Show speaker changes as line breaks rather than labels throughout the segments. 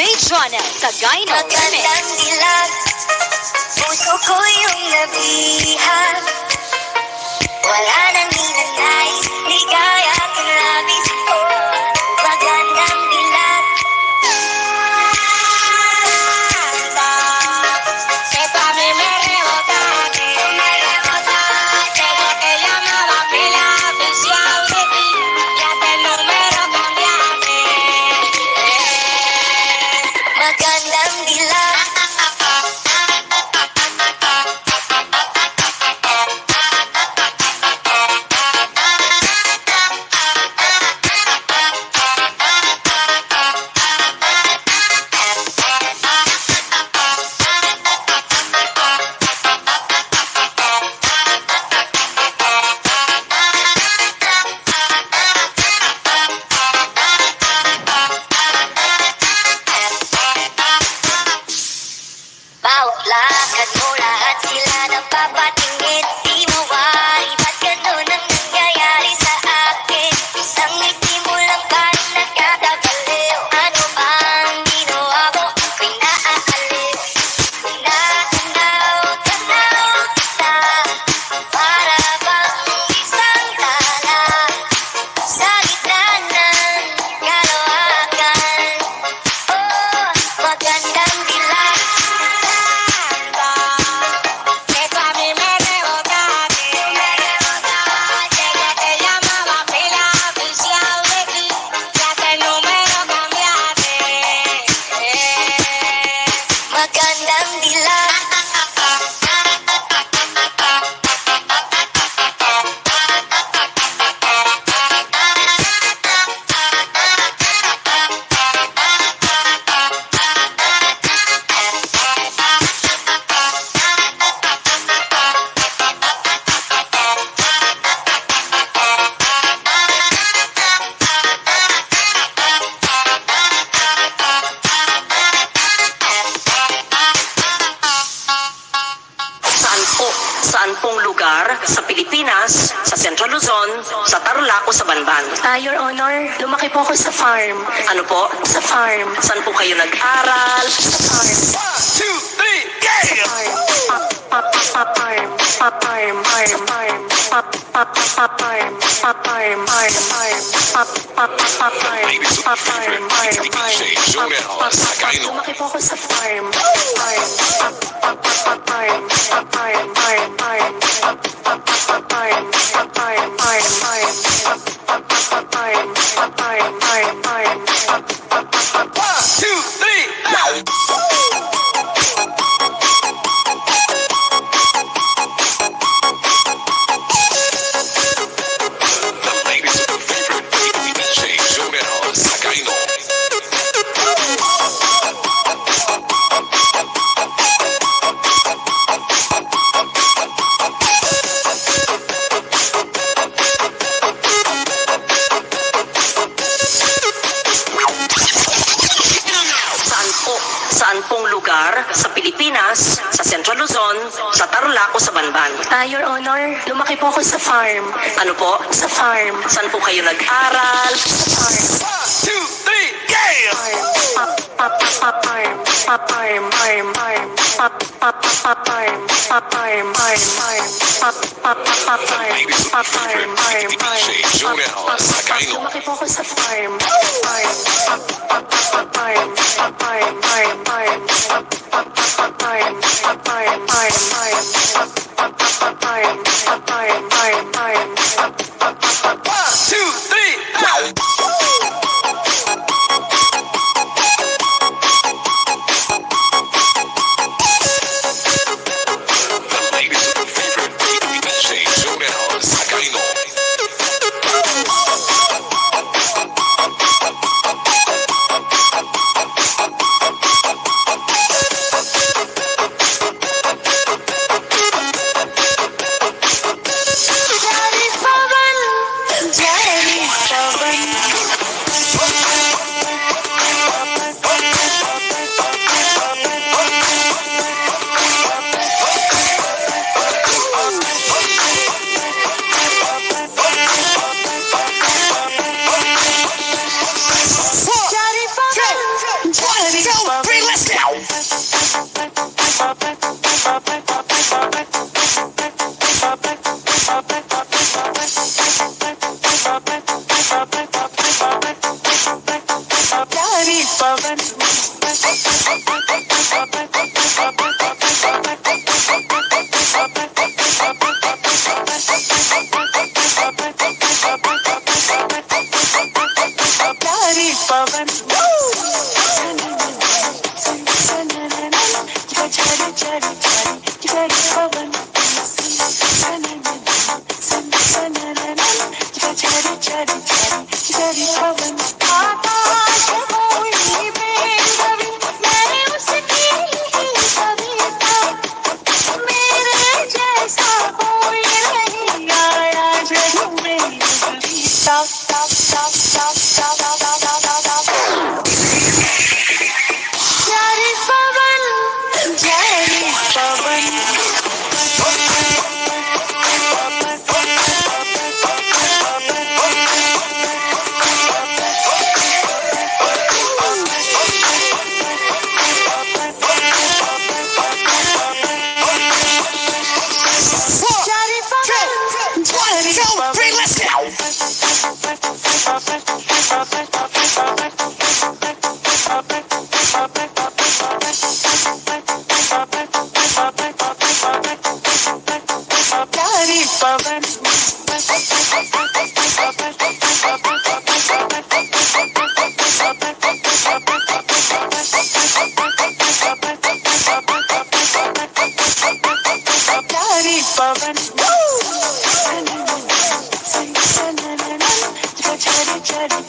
DJ Jonel sa Gyno Remix.
Magandang dilag, puso ko yung nabihag. Wala nang hinanais, ligaya kang labis. Magandang dilag. Sepa mi me rebotaste, tengo que llamar a pila oficial de ti. Ya te número cambiaste. Magandang dilag. Bawat lakad mo, lahat sila napapatingin. Di mawari, ba't ganun ang nangyayari sa akin? Isang ngiti mo lang parang nagkakabaliw. Ano bang ginawa mo? Ako'y naaaliw. Tanaw kita, para bang isang tala sa gitna ng kalawakan. Oh, magandang dilag. Magandang dilag.
Saan pong lugar sa Pilipinas, sa Central Luzon, sa Tarlac o sa Banban?
Your Honor, lumaki po ako sa farm.
Ano po?
Sa farm.
Saan po kayo nag-aral?
Sa farm.
1, 2, 3, yeah!
Lumaki po ako sa farm.
Saan pong lugar sa Pilipinas, sa Central Luzon, sa Tarlac o sa Banban?
Your Honor, lumaki po ako sa farm.
Ano po?
Sa farm.
Saan po kayo nag-aral?
Sa farm.
1, 2, 3, yeah!
Lumaki po ako sa farm.
2, 3, let's go!
प्यारी पवन प्यारी पवन चरी चरी चरी पवन चरी चरी चरी पवन आकाश कोई बेनवी मैंने उसकी ही कविता मेरे जैसा कोई नहीं आया जब मेरी कविता जारी पवन जारी पवन
One, two, three, let's go!
प्यारी पवन प्यारी पवन चरी चरी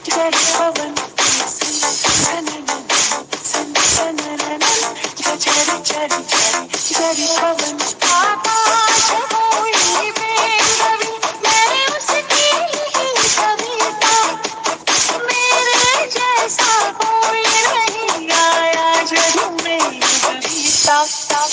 चरी पवन चरी चरी चरी पवन आकाश कोई बेनवी मैंने उसकी ही कविता मेरे जैसा कोई नहीं आया जब मेरी कविता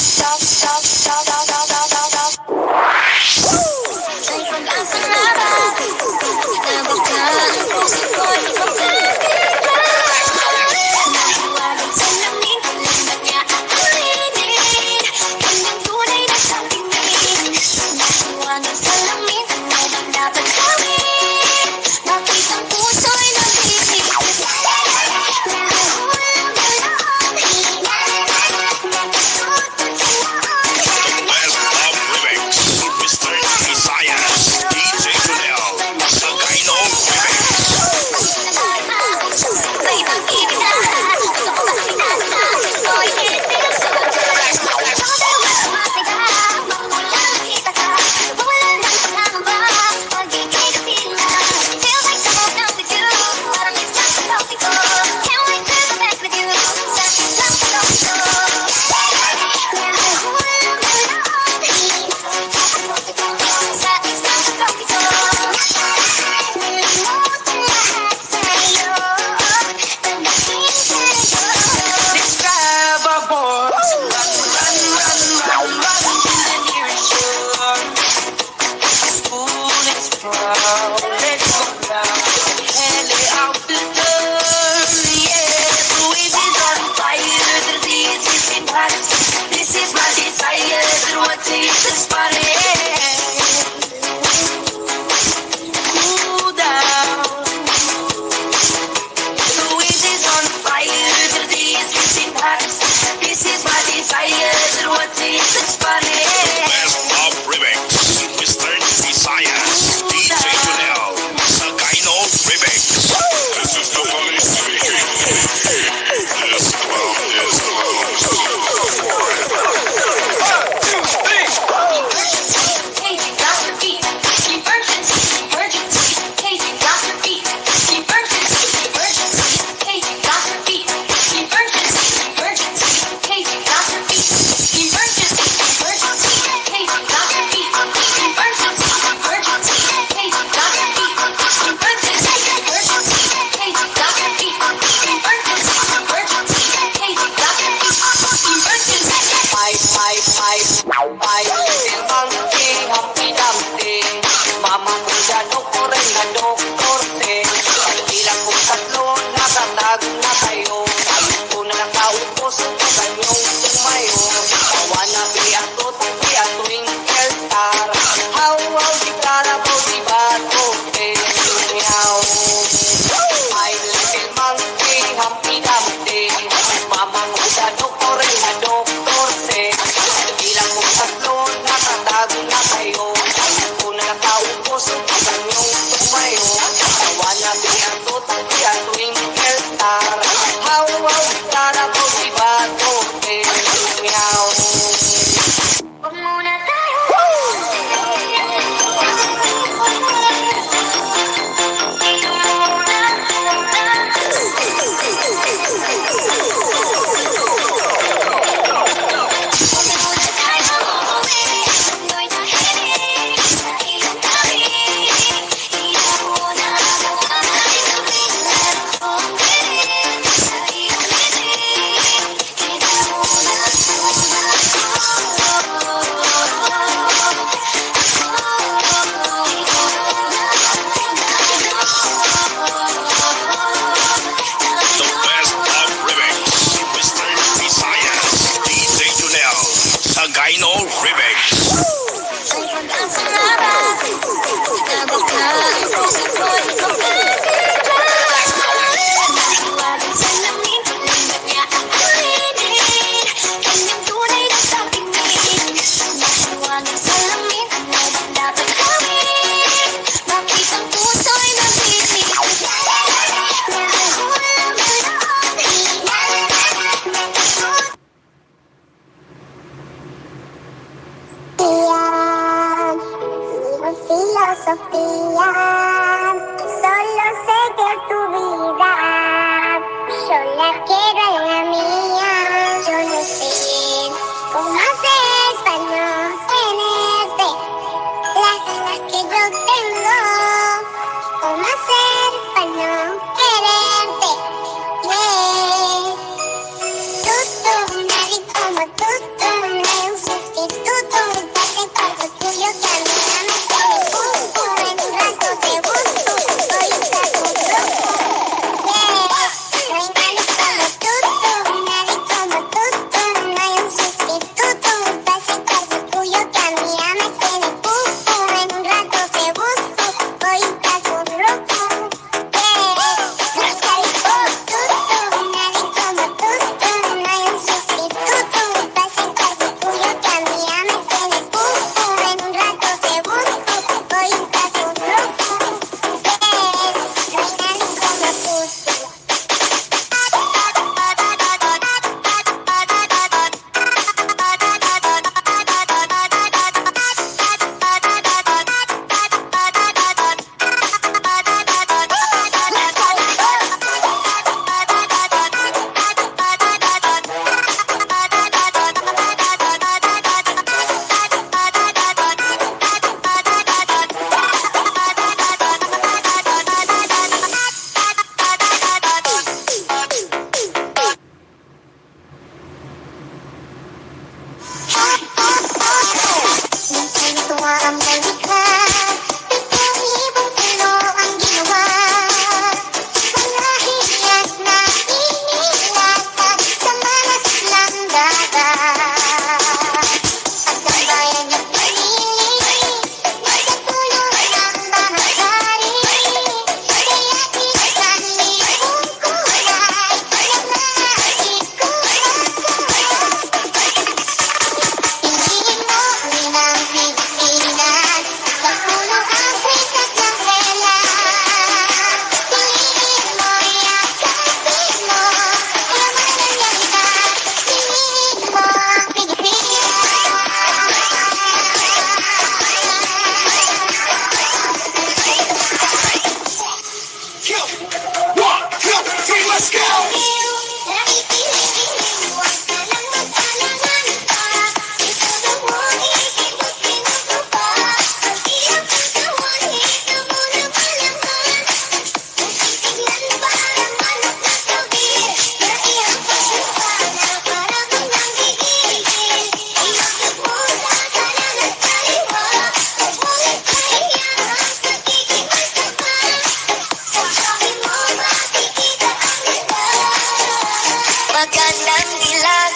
Magandang dilag,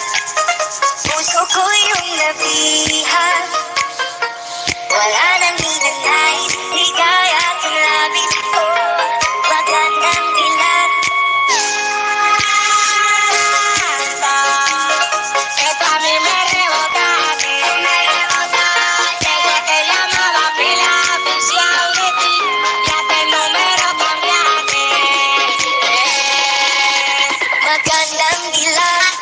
puso ko yung nabihan. Wala nang hinanais, di kaya tulabit ko. Magandang dilag.
Esto a mí me rebota, desde que llamaba pila oficial de ti, ya te número cambiaste.
Magandang dilag.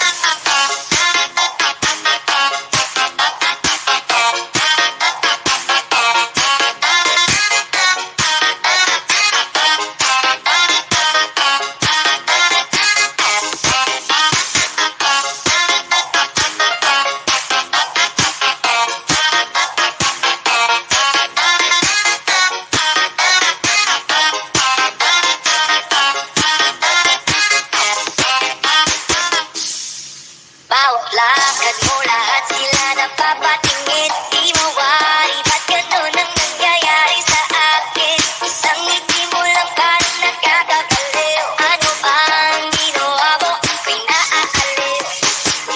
Bawat lakad mo lahat sila napapatingin. Di mawari, ba't ganun ang nangyayari sa akin? Isang ngiti mo lang parang nakakagaliw. Ano bang ginawa mo? Ako'y naaaliw.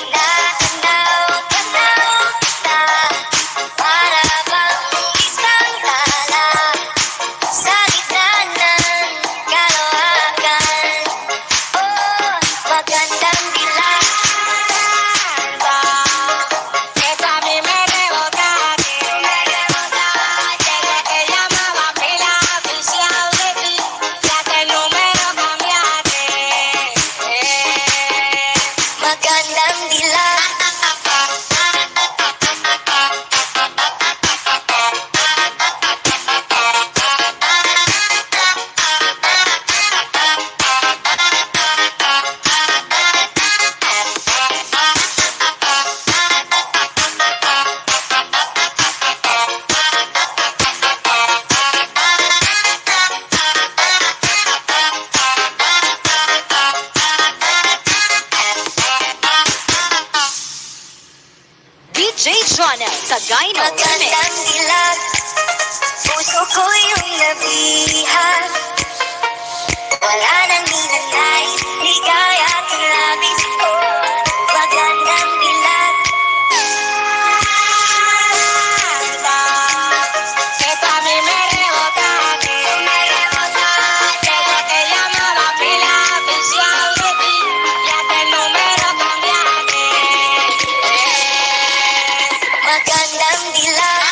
Tanaw kita, para bang isang tala sa gitna ng kalokohan. Oh, magandang dilag.
Esto a mí me rebota, desde que llamaba pila oficial de ti, ya te número cambiaste.
Magandang dilag.
DJ Jonel sa Gyno Remix.
Magandang dilag, puso ko yung nabihan. Wala nang hinanais, di kaya tulabit ko. Magandang dilag.
Esto a mí me rebota, desde que llamaba pila oficial de ti, ya te número cambiaste.
Magandang dilag.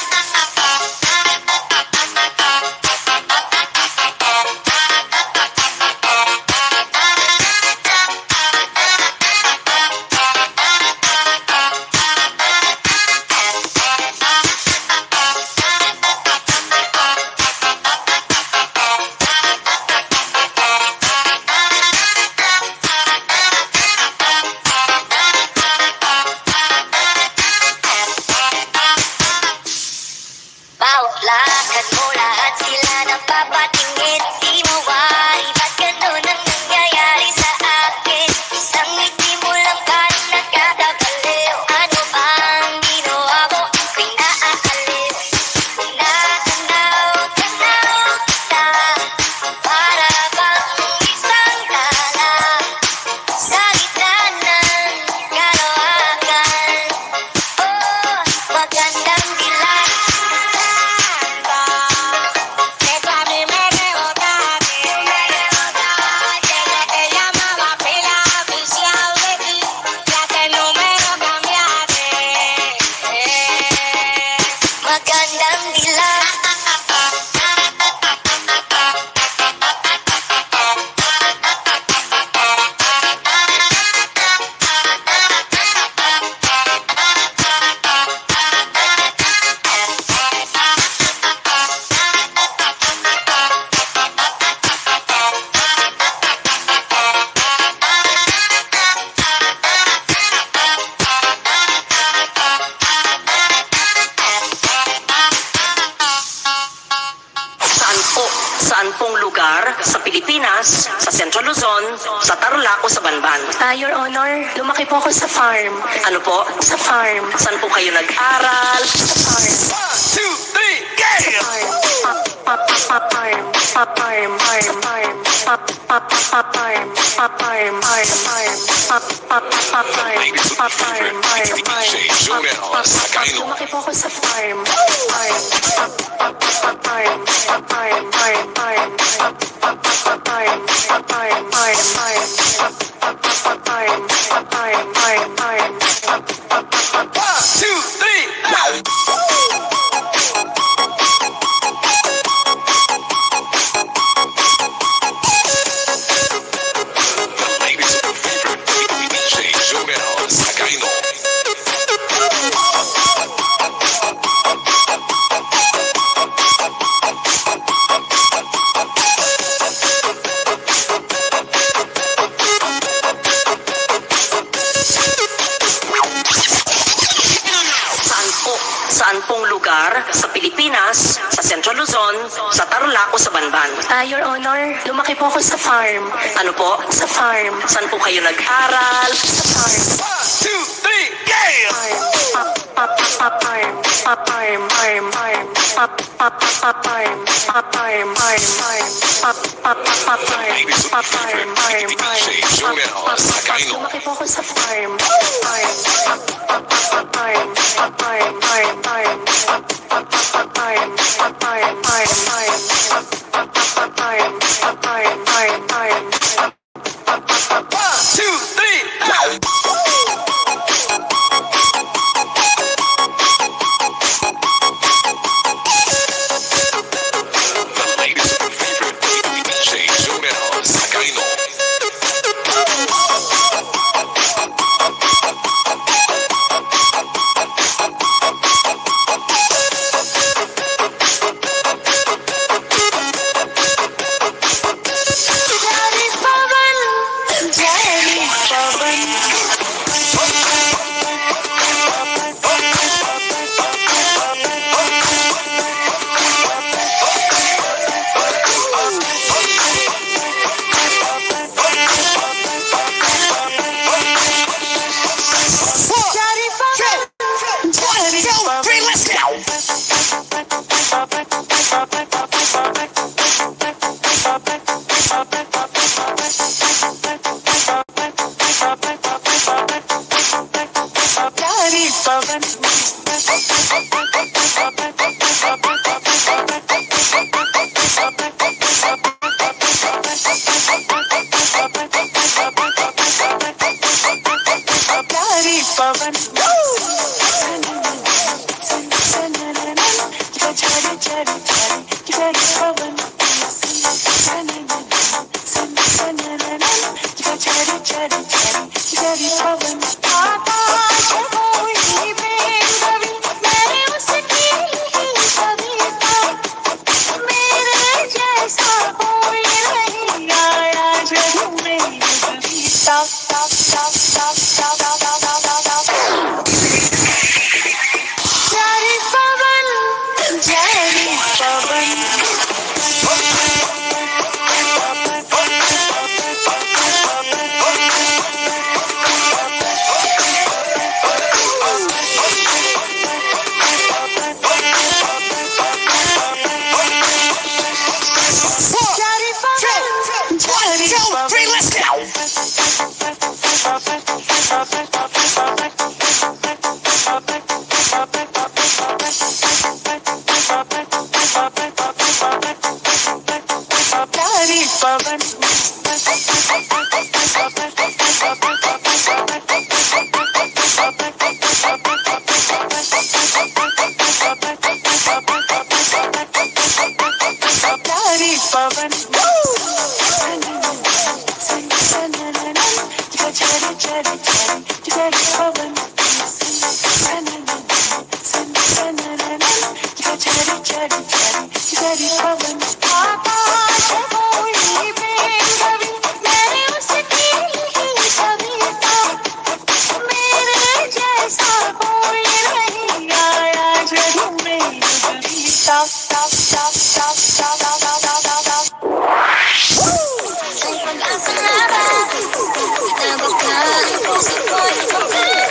Bawat lakad mo lahat sila napapatingin. Di mawari, ba't ganun ang nangyayari sa akin? Isang ngiti mo lang parang nakakagaliw. Ano bang ginawa mo? Ako'y naaaliw. Tanaw kita, para bang isang tala sa gitna ng kalokohan. Oh, magandang dilag.
Esto a mí me rebota, desde que llamaba pila oficial de ti, ya te número cambiaste.
Magandang dilag.
Saan pong lugar sa Pilipinas, sa Central Luzon, sa Tarlac o sa Banban?
Your Honor, lumaki po ako sa farm.
Ano po?
Sa farm.
Saan po kayo nag-aral?
Sa farm.
1, 2, 3.
Lumaki po ako sa farm. Saan pong lugar sa Pilipinas, sa Central Luzon, sa Tarlac o sa Banban?
Your Honor, lumaki po ako sa farm.
Ano po?
Sa farm.
Saan po kayo nag-aral?
Sa farm.
1, 2, 3, go!
Lumaki po ako sa farm.
Ang pag-asa na ba? Inabot na ang puso ko.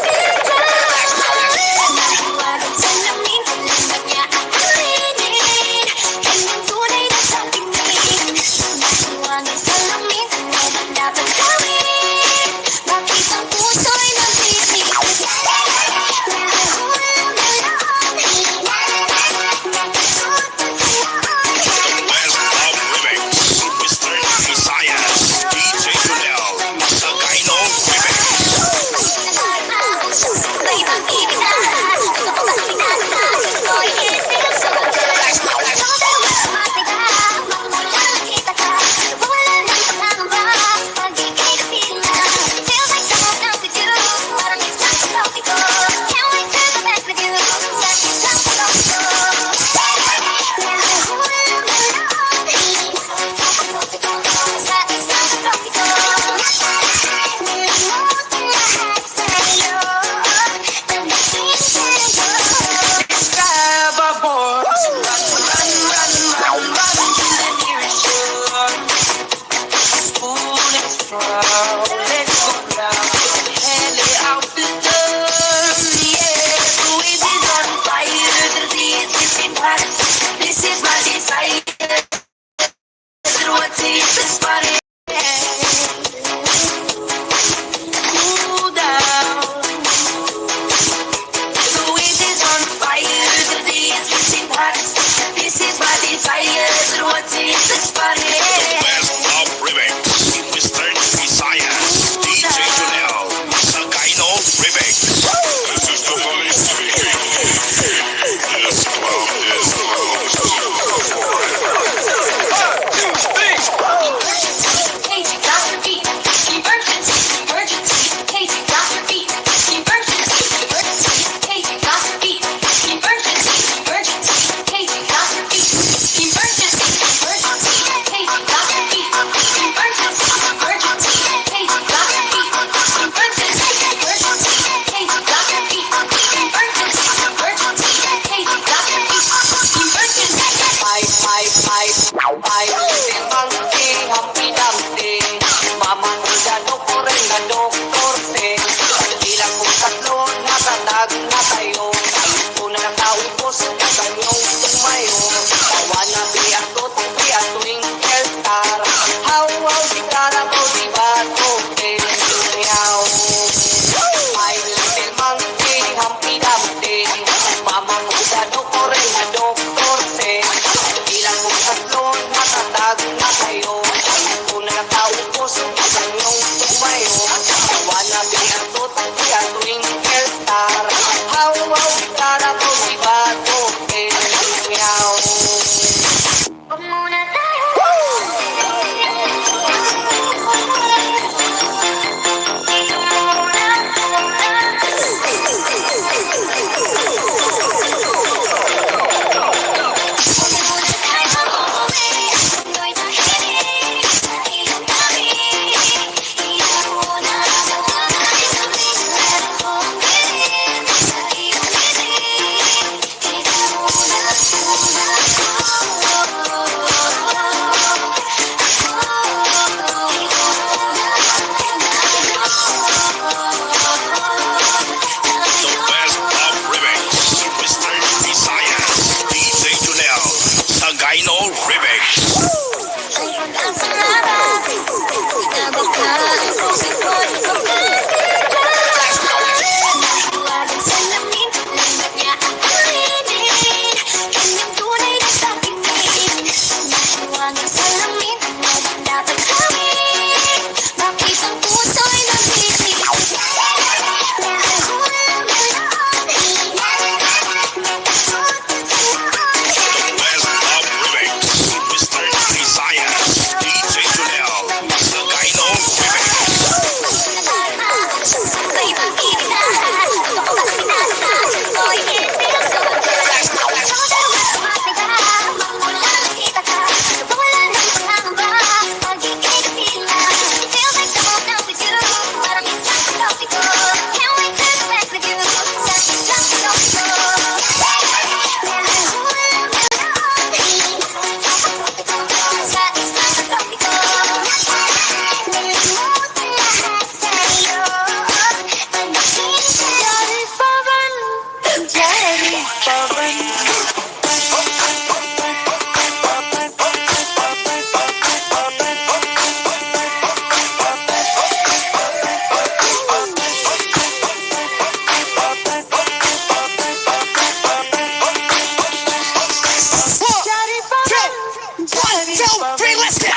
Abot siya tuwing Elstar. Hawaw, tara po si Bato, meow.
Huwag muna tayo.
Best of Remix. Mr. Visayas. DJ Junel. Sagayno Remix. Best of Remix. Mr. Visayas. DJ Junel. Sagayno Remix. One, two, three, let's go.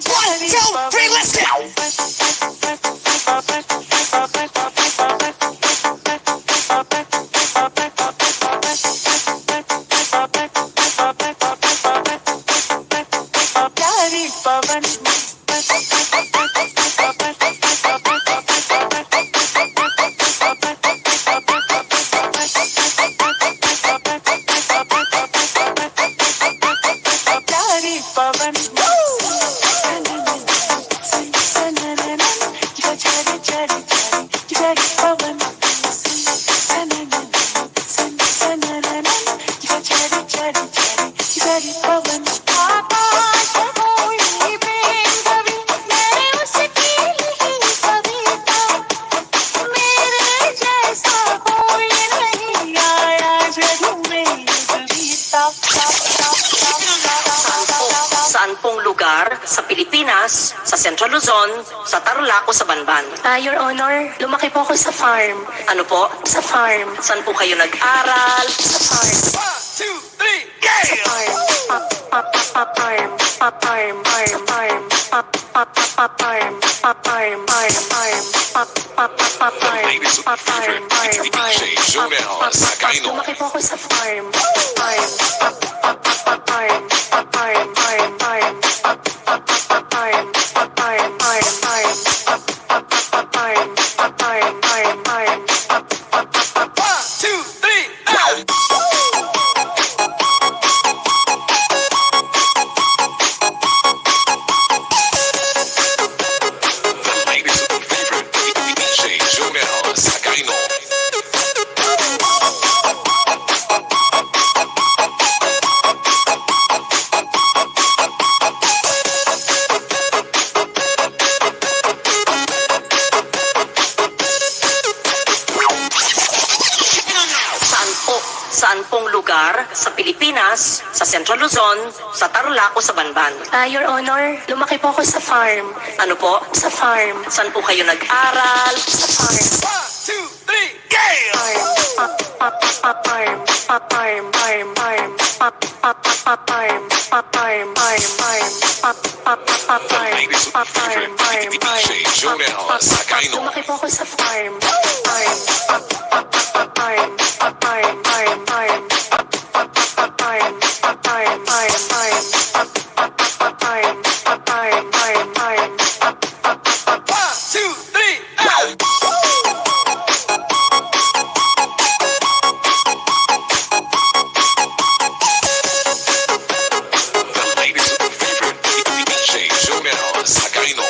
One, two, three, let's go.
Saan pong lugar sa Pilipinas, sa Central Luzon, sa Tarlac o sa Banban?
Your Honor, lumaki po ako sa farm.
Ano po?
Sa farm.
Saan po kayo nag-aral?
Sa farm.
One, two, three,
Sa
yeah!
farm.
Ladies with favorite DJ Jonel Sagayno.
Lumaki po ako sa farm.
Ladies with favorite DJ Jonel Sagayno.
Saan pong lugar sa Pilipinas, sa Central Luzon, sa Tarlac o sa Banban?
Your Honor, lumaki po ako sa farm.
Ano po?
Sa farm.
Saan po kayo nag-aral?
Sa farm.
Ladies with favorite DJ Jonel Sagayno.
Lumaki po ako sa farm.
Ladies with favorite DJ Jonel Sagayno.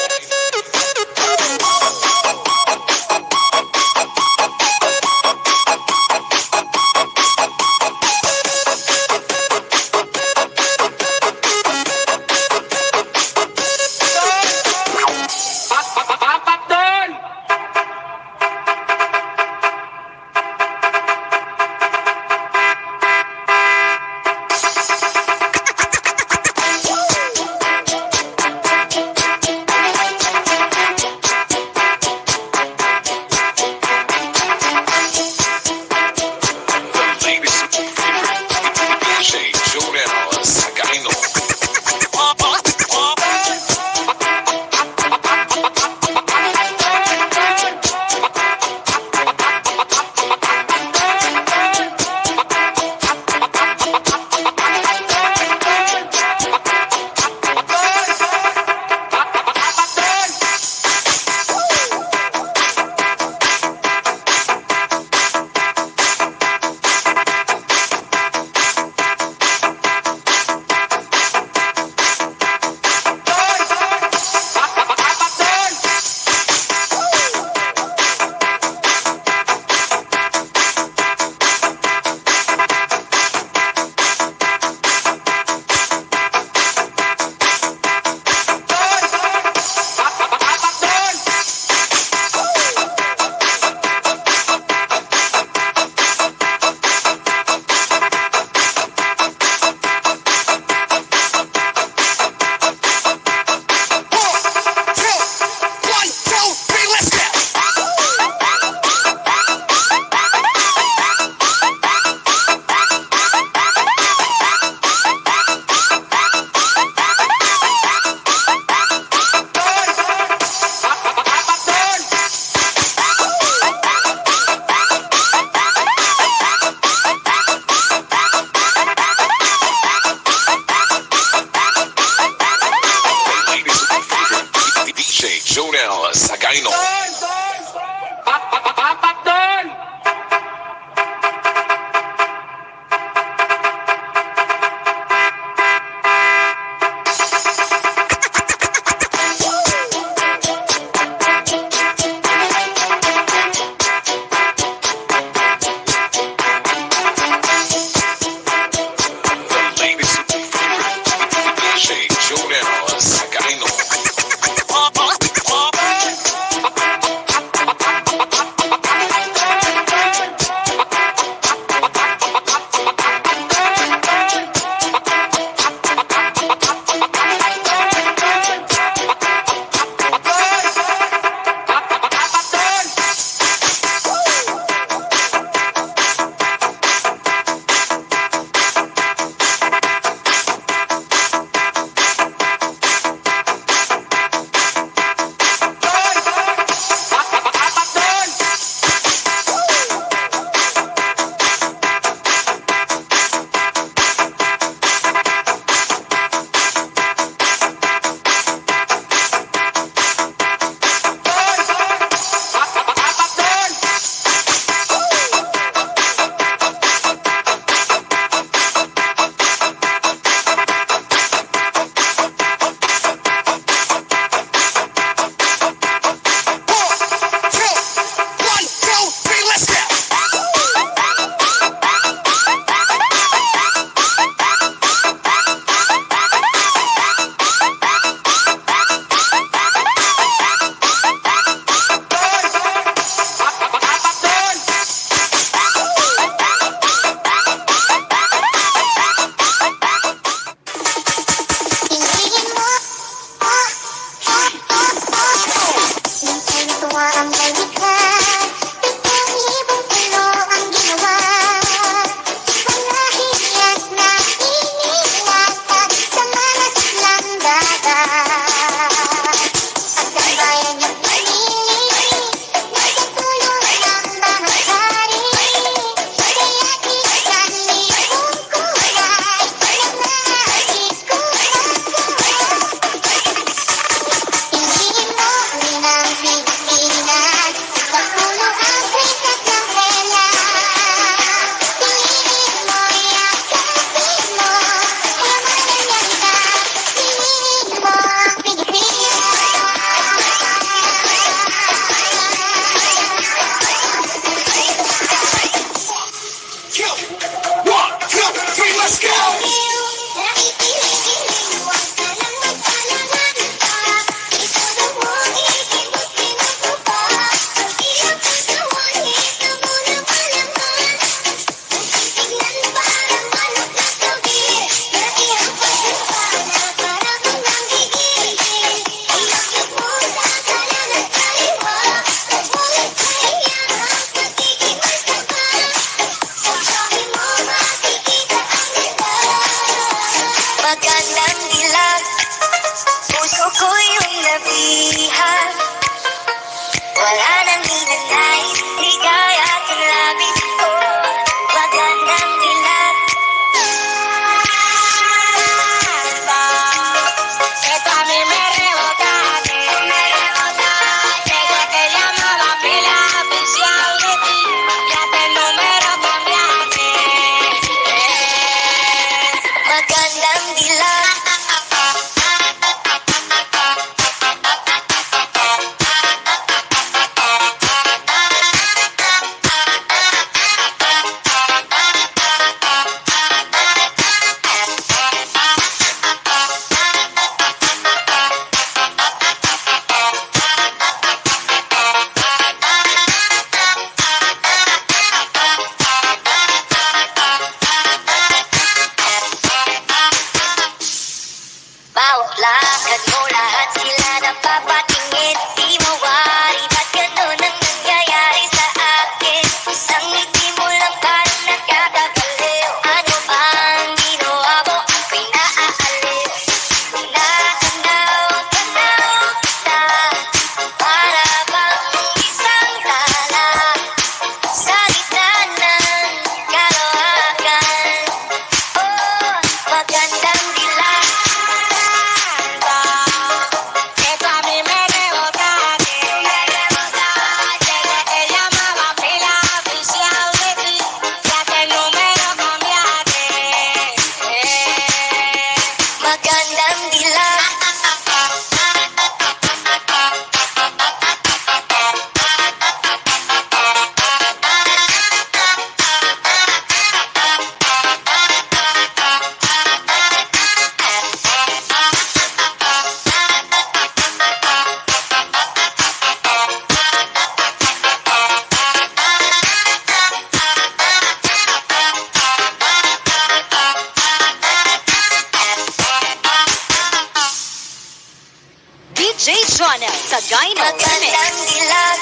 DJ Jonel sa Gyno
Magandang dilag,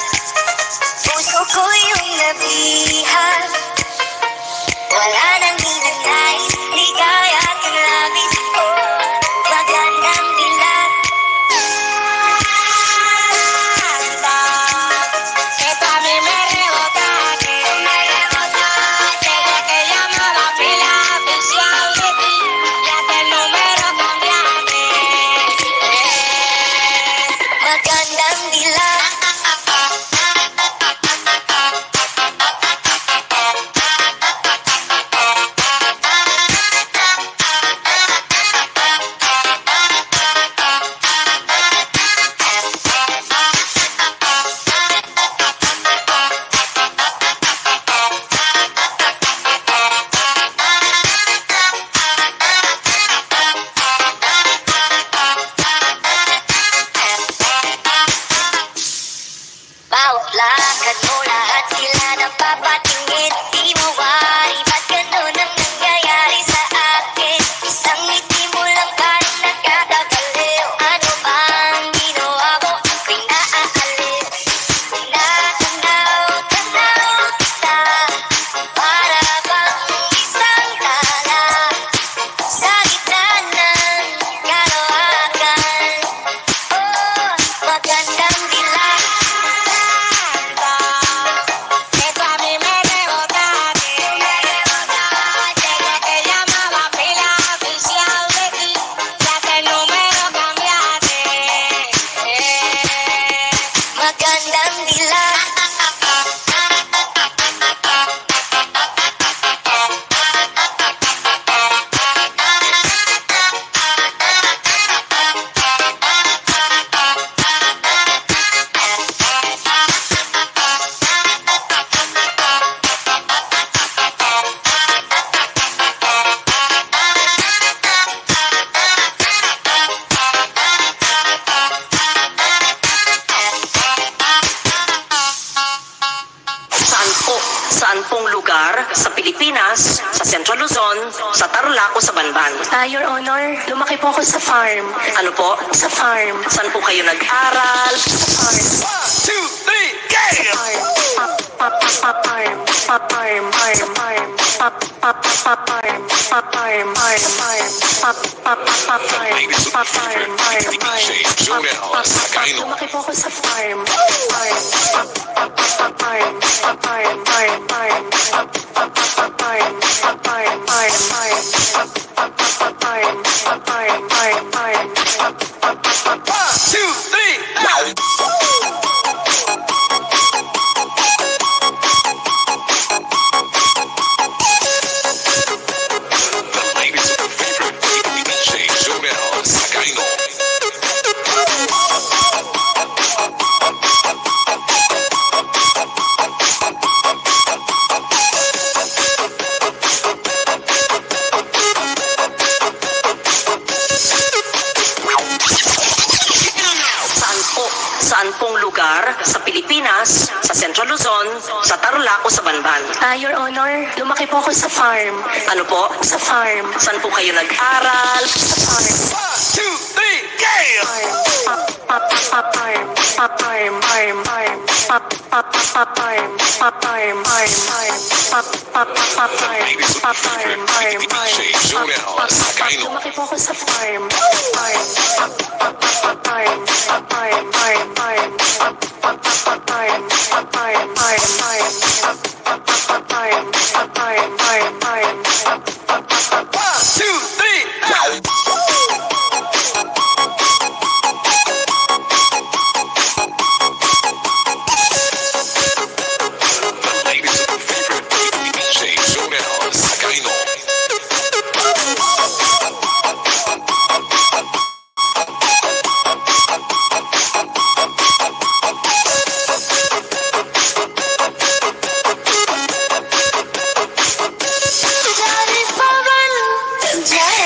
puso ko yung nabihan. Wala nang hinanais, ligaya at ang labis ko. Magandang dilag. Magandang dilag. Bawat lakad mo, lahat sila napapatingin. Di mawari, ba't ganun ang nangyayari sa akin? Isang ngiti mo lang parang nakakabaliw. Ano bang ginawa ko? Ako'y naaaliw. Natanaw kita, para bang isang tala sa gitna ng karawakan. Oh, magandang dilag. Magandang dilag.
Saan pong lugar sa Pilipinas, sa Central Luzon, sa Tarlac o sa Banban?
Your Honor, lumaki po ako sa farm.
Ano po?
Sa farm.
Saan po kayo nag-aral?
Sa farm.
2, 3, game!
Farm. Farm.
DJ Jonel sa Gyno.
Lumaki po ako sa farm.
DJ Jonel sa Gyno.
Saan pong lugar sa Pilipinas, sa Central Luzon, sa Tarlac o sa Banban?
Your Honor, lumaki po ako sa farm.
Ano po?
Sa farm.
Saan po kayo nag-aral?
Sa farm.
2, 3, game!
DJ
Jonel sa Gyno.
Lumaki po ako sa farm.
DJ Jonel sa Gyno.
Daddy,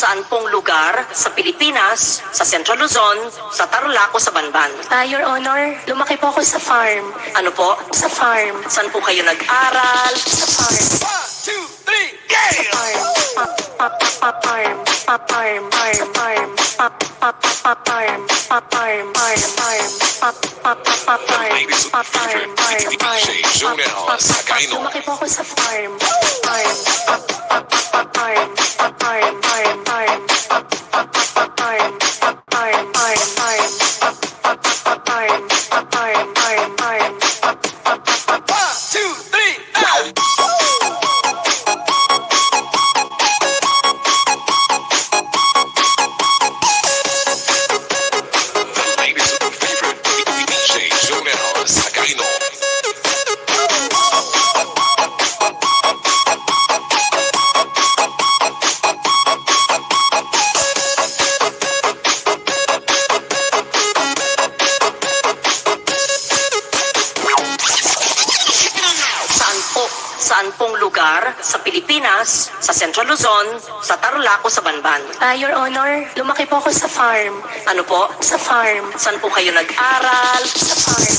Saan pong lugar sa Pilipinas, sa Central Luzon, sa Tarlac o sa Banban?
Your Honor, lumaki po ako sa farm.
Ano po?
Sa farm.
Saan po kayo nag-aral?
Sa farm.
Ladies with favorite DJ Jonel Sagaino.
Lumaki po ako sa farm.
Ladies with favorite DJ Jonel Sagaino.
Saan pong lugar sa Pilipinas, sa Central Luzon, sa Tarlac o sa Banban?
Your Honor, lumaki po ako sa farm.
Ano po?
Sa farm.
Saan po kayo nag-aral?
Sa farm.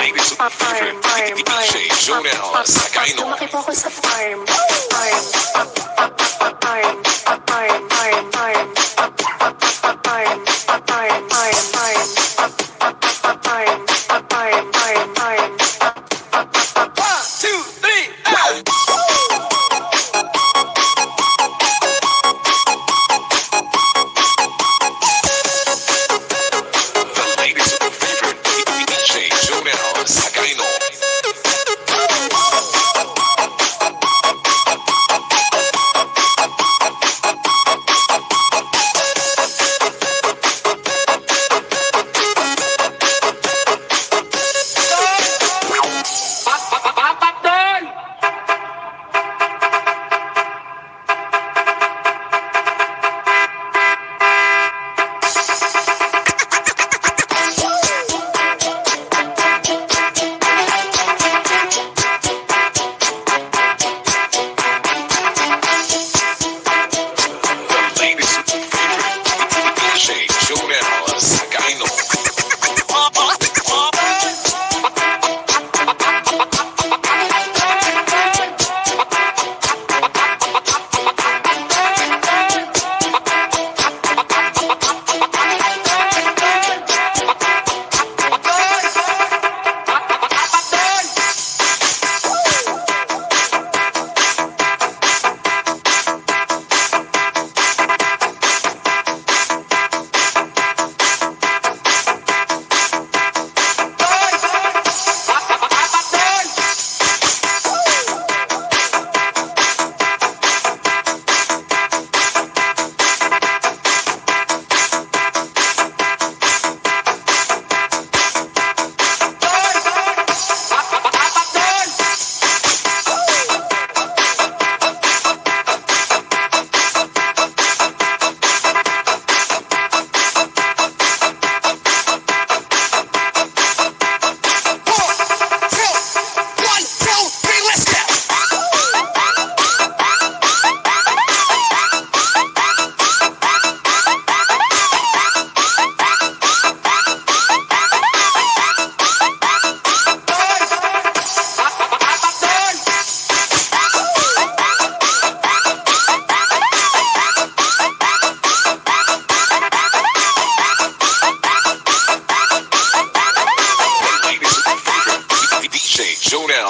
Ladies with favorite DJ Jonel Sagaino.
Lumaki po ako sa farm.
The ladies with favorite DJ Jonel Sagaino.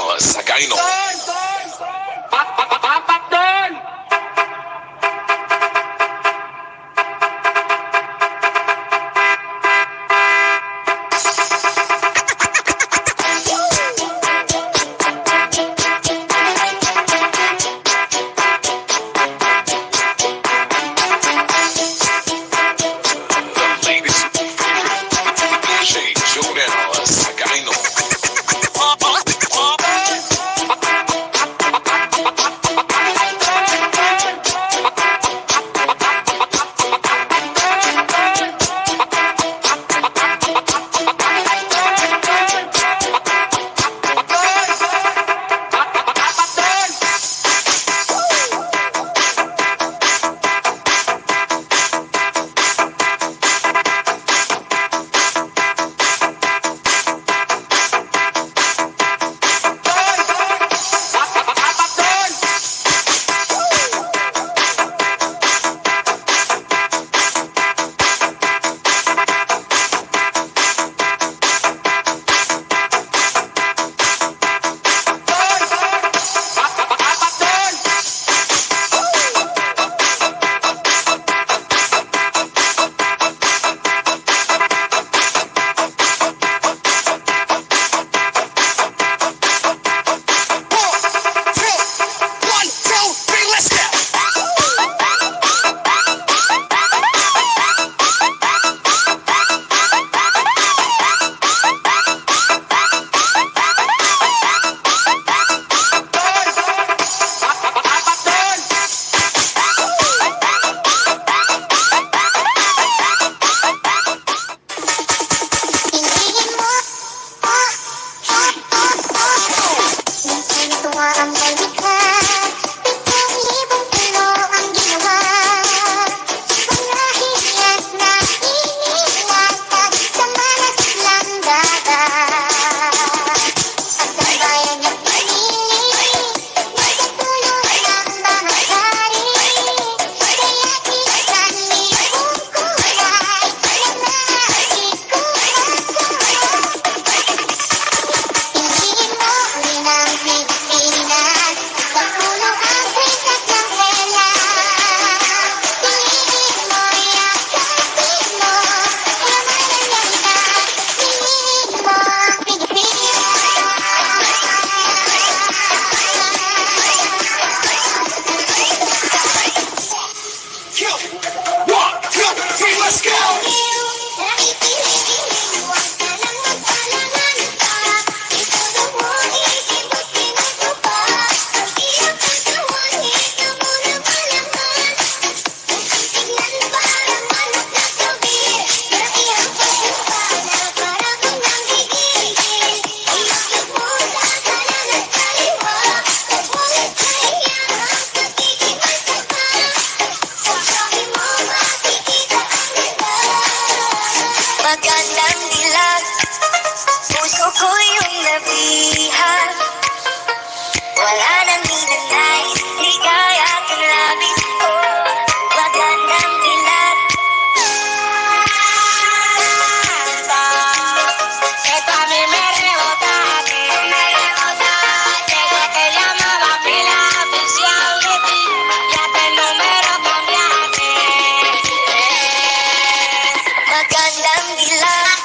Jonel Sagayno.
Papat doon!
The latest DJ Jonel Sagayno.
Magandang dilag, puso ko yung nabihan. Wala nang ninanais, di kaya kang labis ko. Magandang dilag. Esta mi me rebotaste, desde que llamaba pila oficial de ti, ya te número cambiaste. Magandang dilag.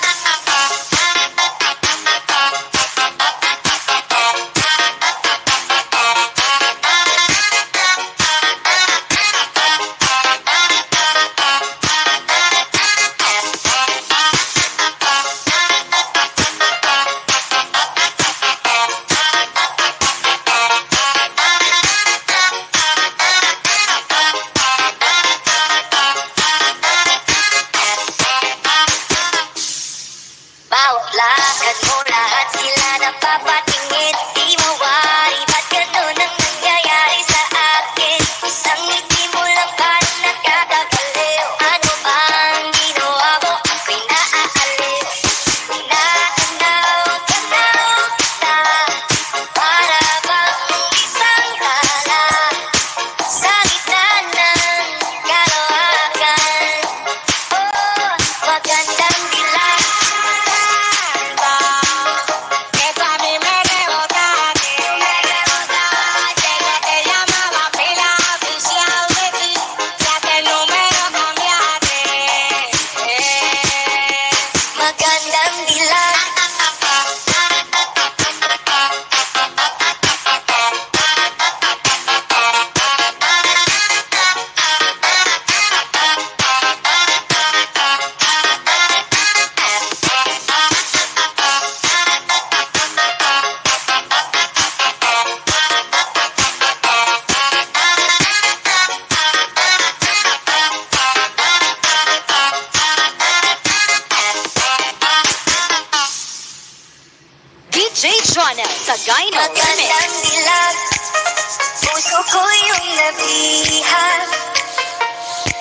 Magandang dilag, puso ko yung nabihan.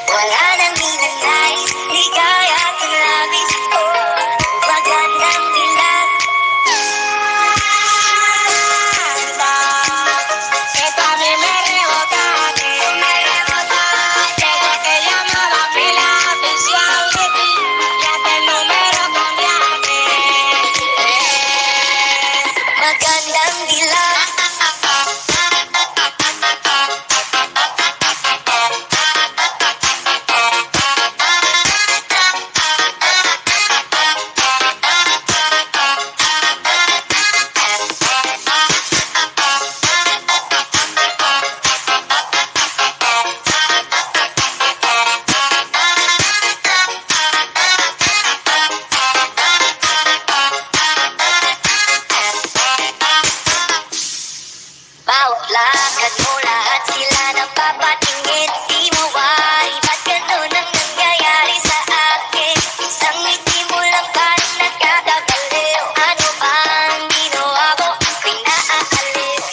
Wala nang hinanais, ligaya at labis ko. Magandang dilag.
Que tú a mí me rebotaste, desde que llamaba pila oficial de ti, ya te número cambiaste.
Magandang dilag. Bawat lakad mo lahat sila napapatingin. Di mawari, ba't ganun ang nangyayari sa akin? Isang ngiti mo lang parang nagkakagaliw. Ano bang ginawa ko? Pinaaaliw.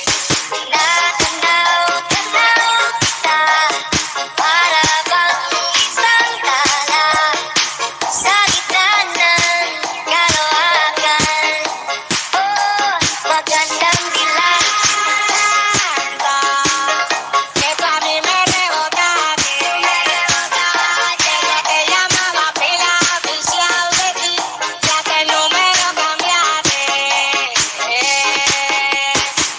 Pinatanaw kita. Para bang isang tala sa gitna ng kalawakan. Oh, magandang dilag.
Que tú a mí me rebotaste, desde que llamaba pila oficial de ti, ya te número cambiaste.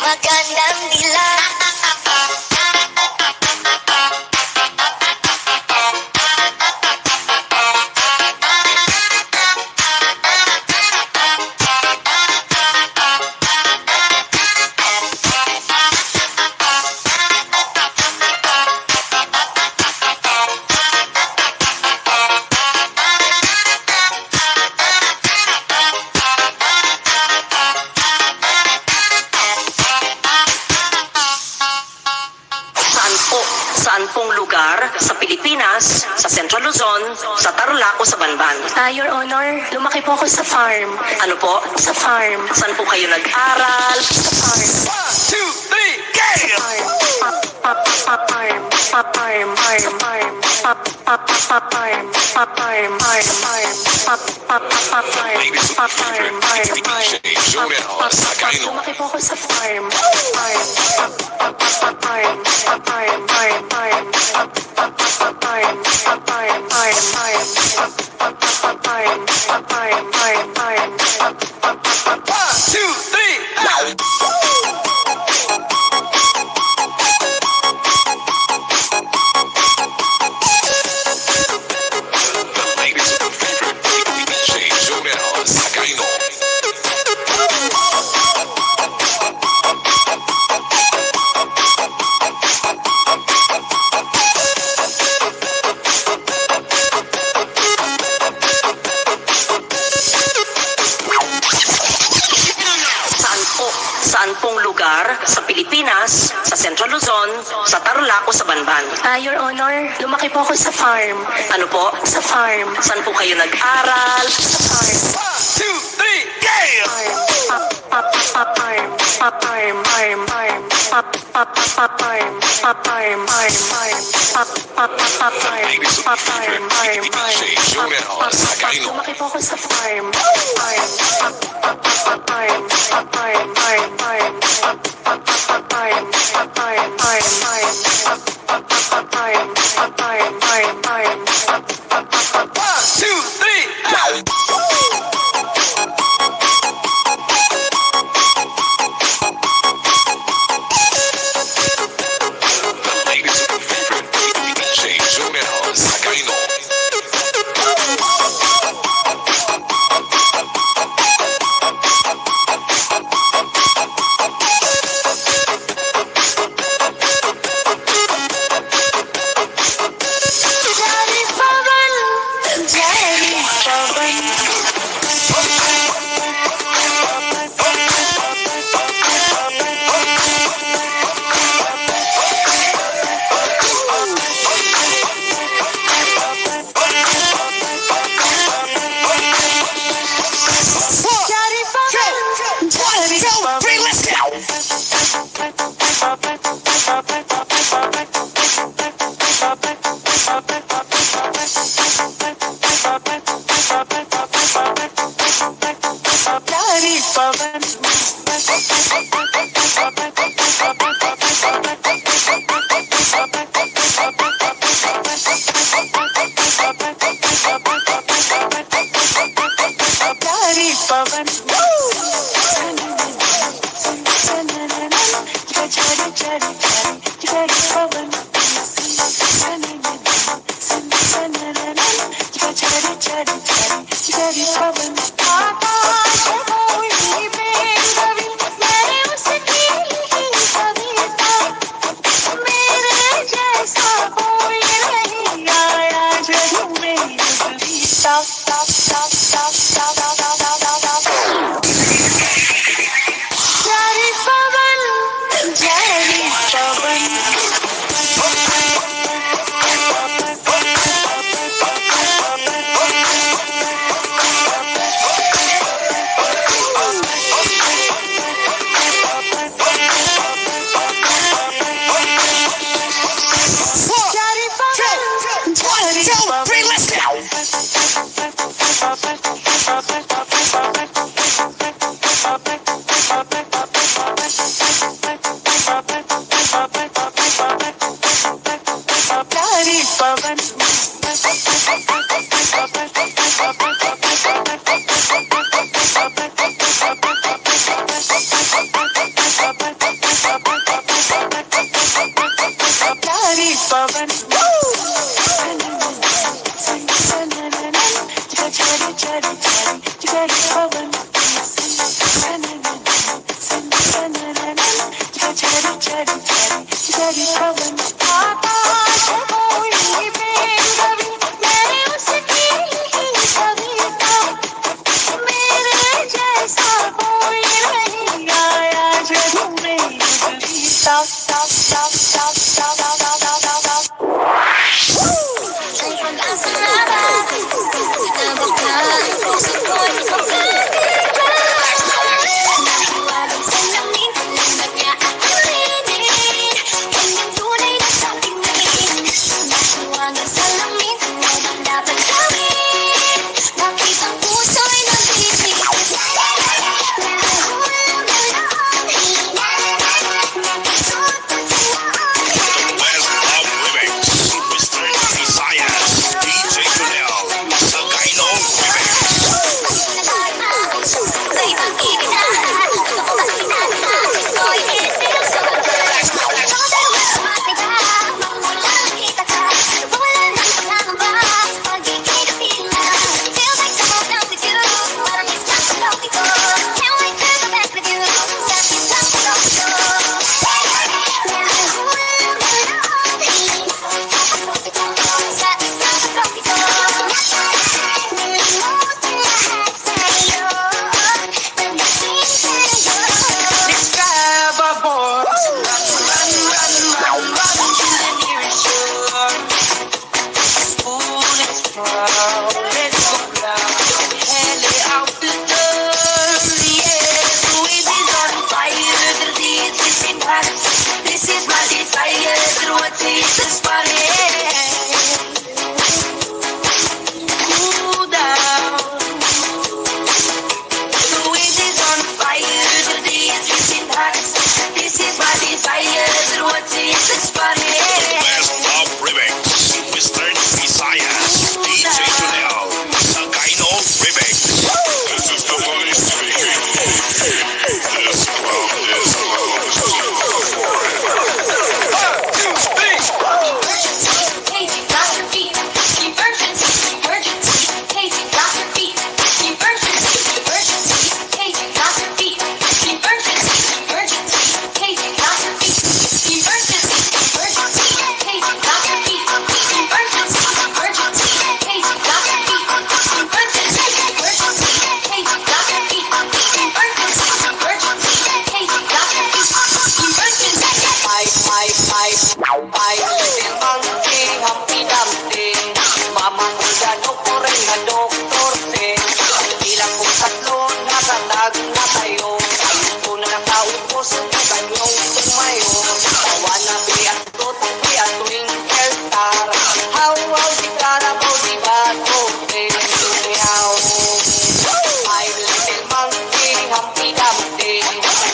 Magandang dilag.
Saan pong lugar sa Pilipinas, sa Central Luzon, sa Tarlac o sa Banban?
Your Honor, lumaki po ako sa farm.
Ano po?
Sa farm.
Saan po kayo nag-aral?
Sa farm.
1, 2, 3, game!
Farm. Farm.
Ladies and favorite DJ Jonel Sagayno.
Lumaki po ako sa farm.
Ladies and favorite DJ Jonel Sagayno.
Saan pong lugar sa Pilipinas, sa Central Luzon, sa Tarlac o sa Banban?
Your Honor, lumaki po ako sa farm.
Ano po?
Sa farm.
Saan po kayo nag-aral?
Sa farm.
1, 2, 3, game! Ladies and favorite DJ Jonel Sagayno.
Lumaki po ako sa farm.
Ladies and favorite DJ Jonel Sagayno.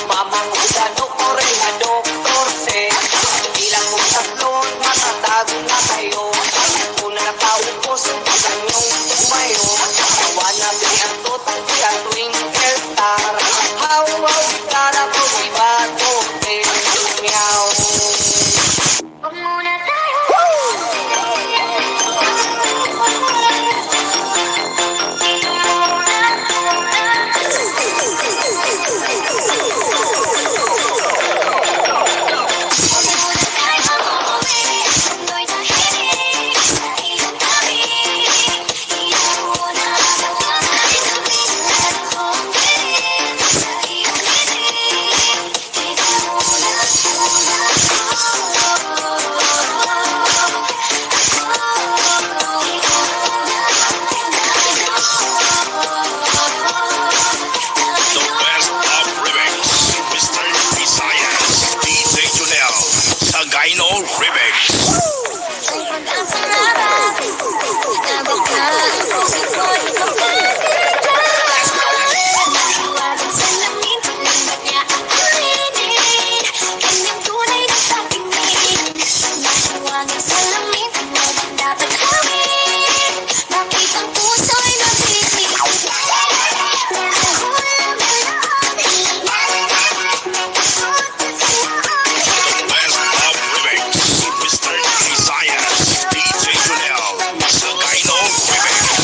Mamang udan o koreha doktor se bilang mo sa flor
Sagayno Remix.
Ay pag-asa nga ba? Itabag ka, puso ko'y kapatid. Naiwagan sa langit, lambat niya aaminin. Kanyang tunay na sa tingin. Naiwagan sa langit, walang dapat amin. Bakit ang puso'y napilit? Nahulang na
Best of Remix. Mr. Isaias, DJ Junel, Sagayno Remix.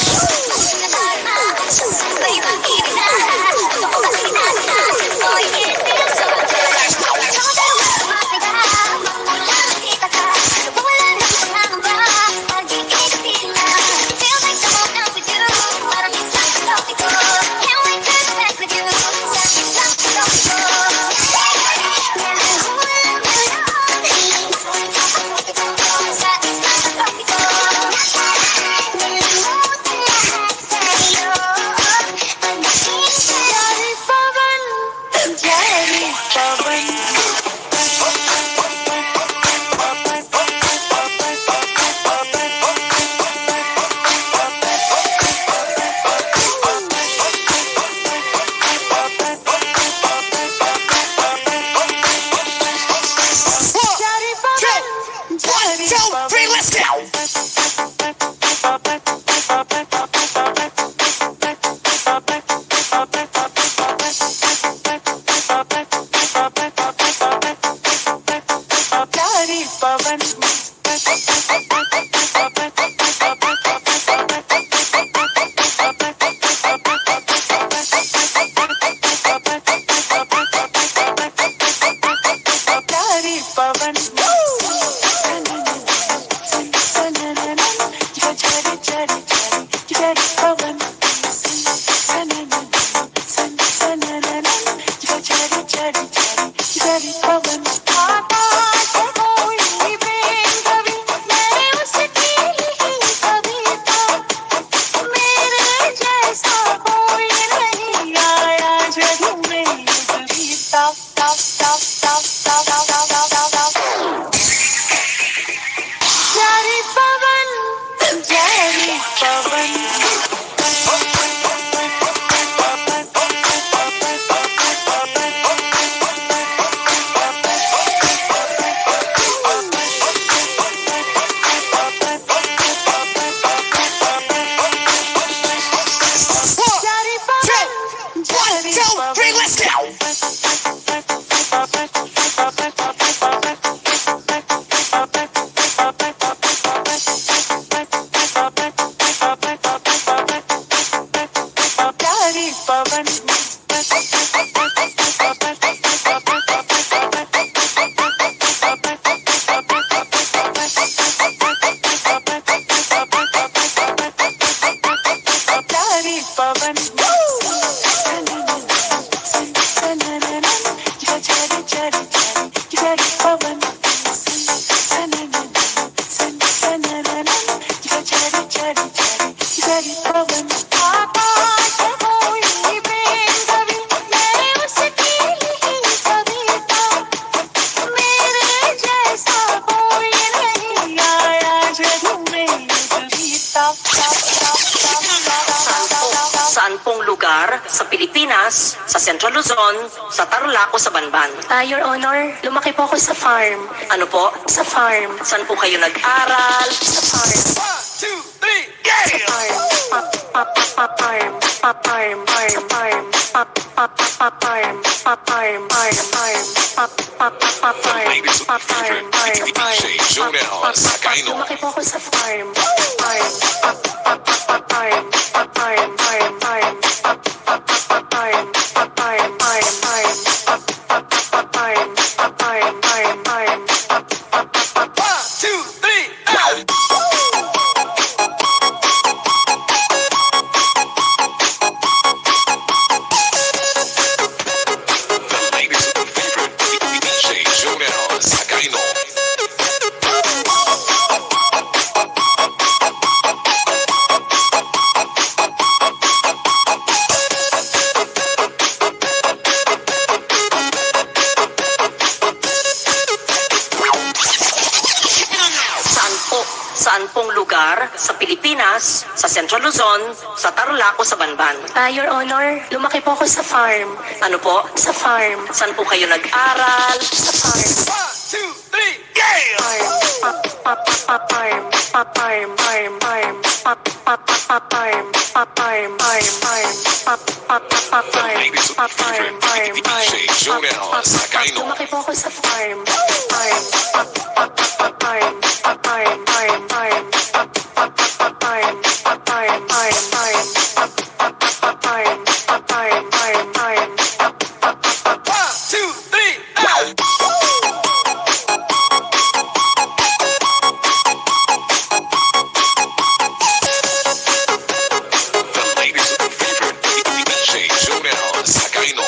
Saan pong lugar sa Pilipinas, sa Central Luzon, sa Tarlac o sa Banban?
Your Honor, lumaki po ako sa farm.
Ano po?
Sa farm.
Saan po kayo nag-aral?
Sa farm.
1, 2, 3, yeah!
Farm. Farm. Farm. Farm. Farm.
Ladies and favorite DJ Junel, Sagayno.
Lumaki po ako sa farm. Farm. Farm. Farm.
Saan pong lugar sa Pilipinas, sa Central Luzon, sa Tarlac o sa Banban?
Your Honor, lumaki po ako sa farm.
Ano po?
Sa farm.
Saan po kayo nag-aral?
Sa farm.
1, 2, 3, yeah! Ladies with favorite DJ Jonel Sagayno.
Lumaki po ako sa farm.
The ladies with favorite DJ Jonel Sagayno.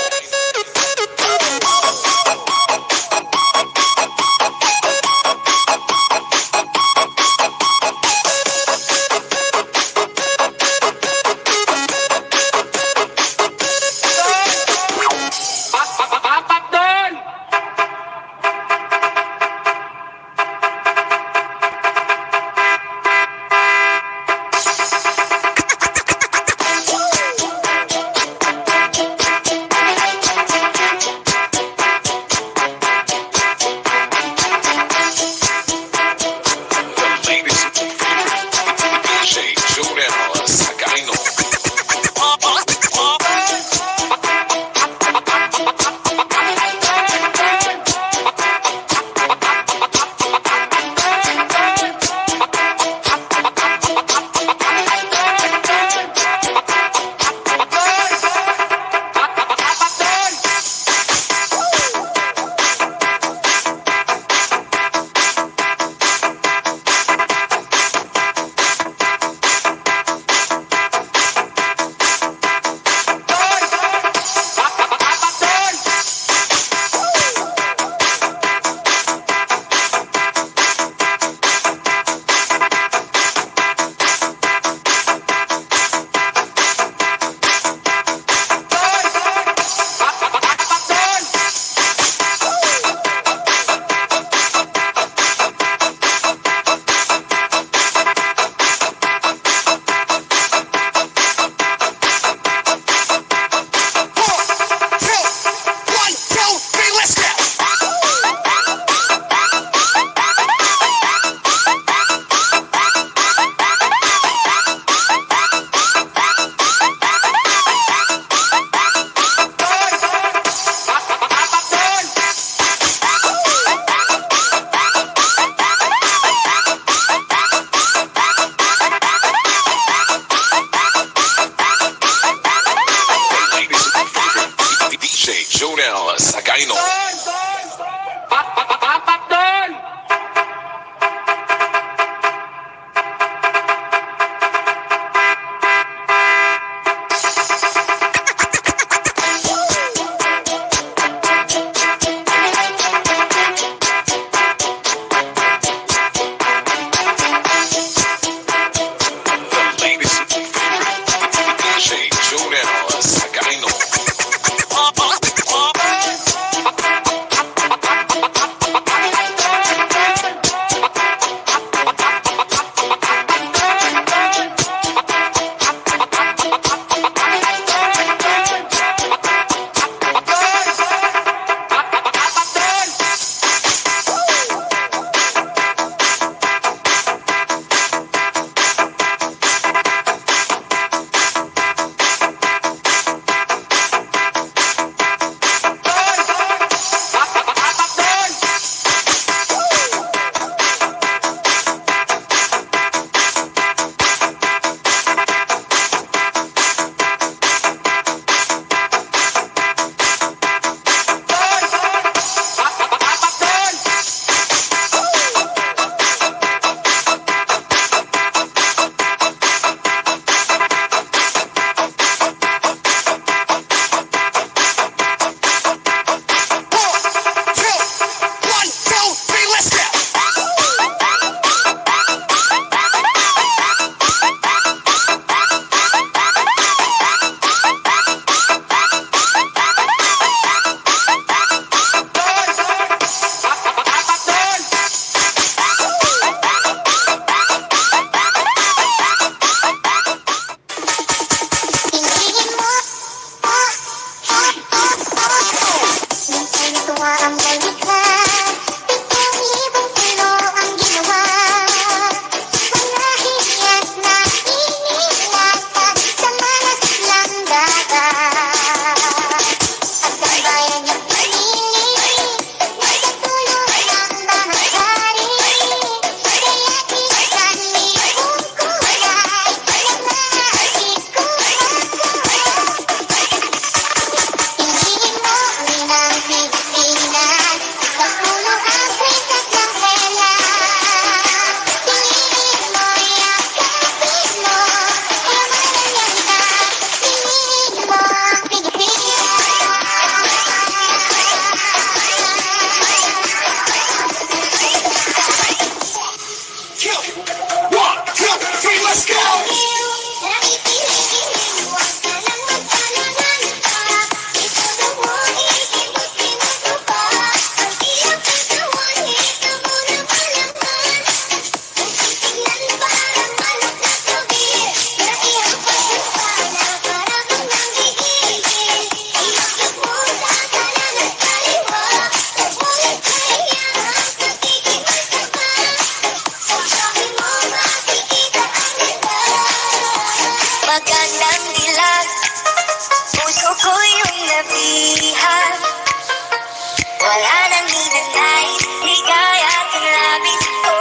Wala nang hinanais, ligaya at labis ko.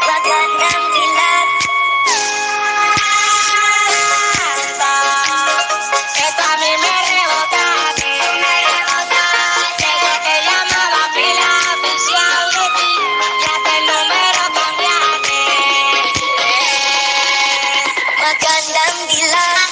Magandang dilag.
Esto a mí me rebota, te llamaba pila oficial de ti, ya que el número cambiaste.
Magandang dilag.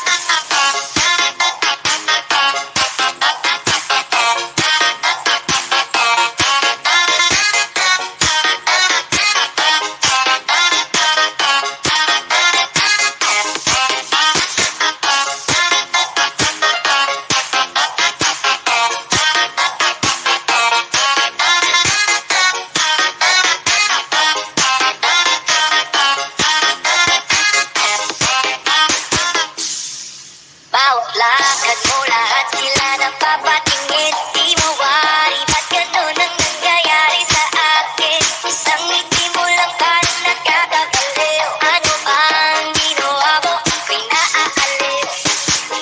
Bawat lakad mo lahat sila napapatingin. Di mawari, ba't ganun ang nangyayari sa akin? Isang ngiti mo lang parang nakakabaliw. Ano bang ginawa mo? Ako'y naaaliw.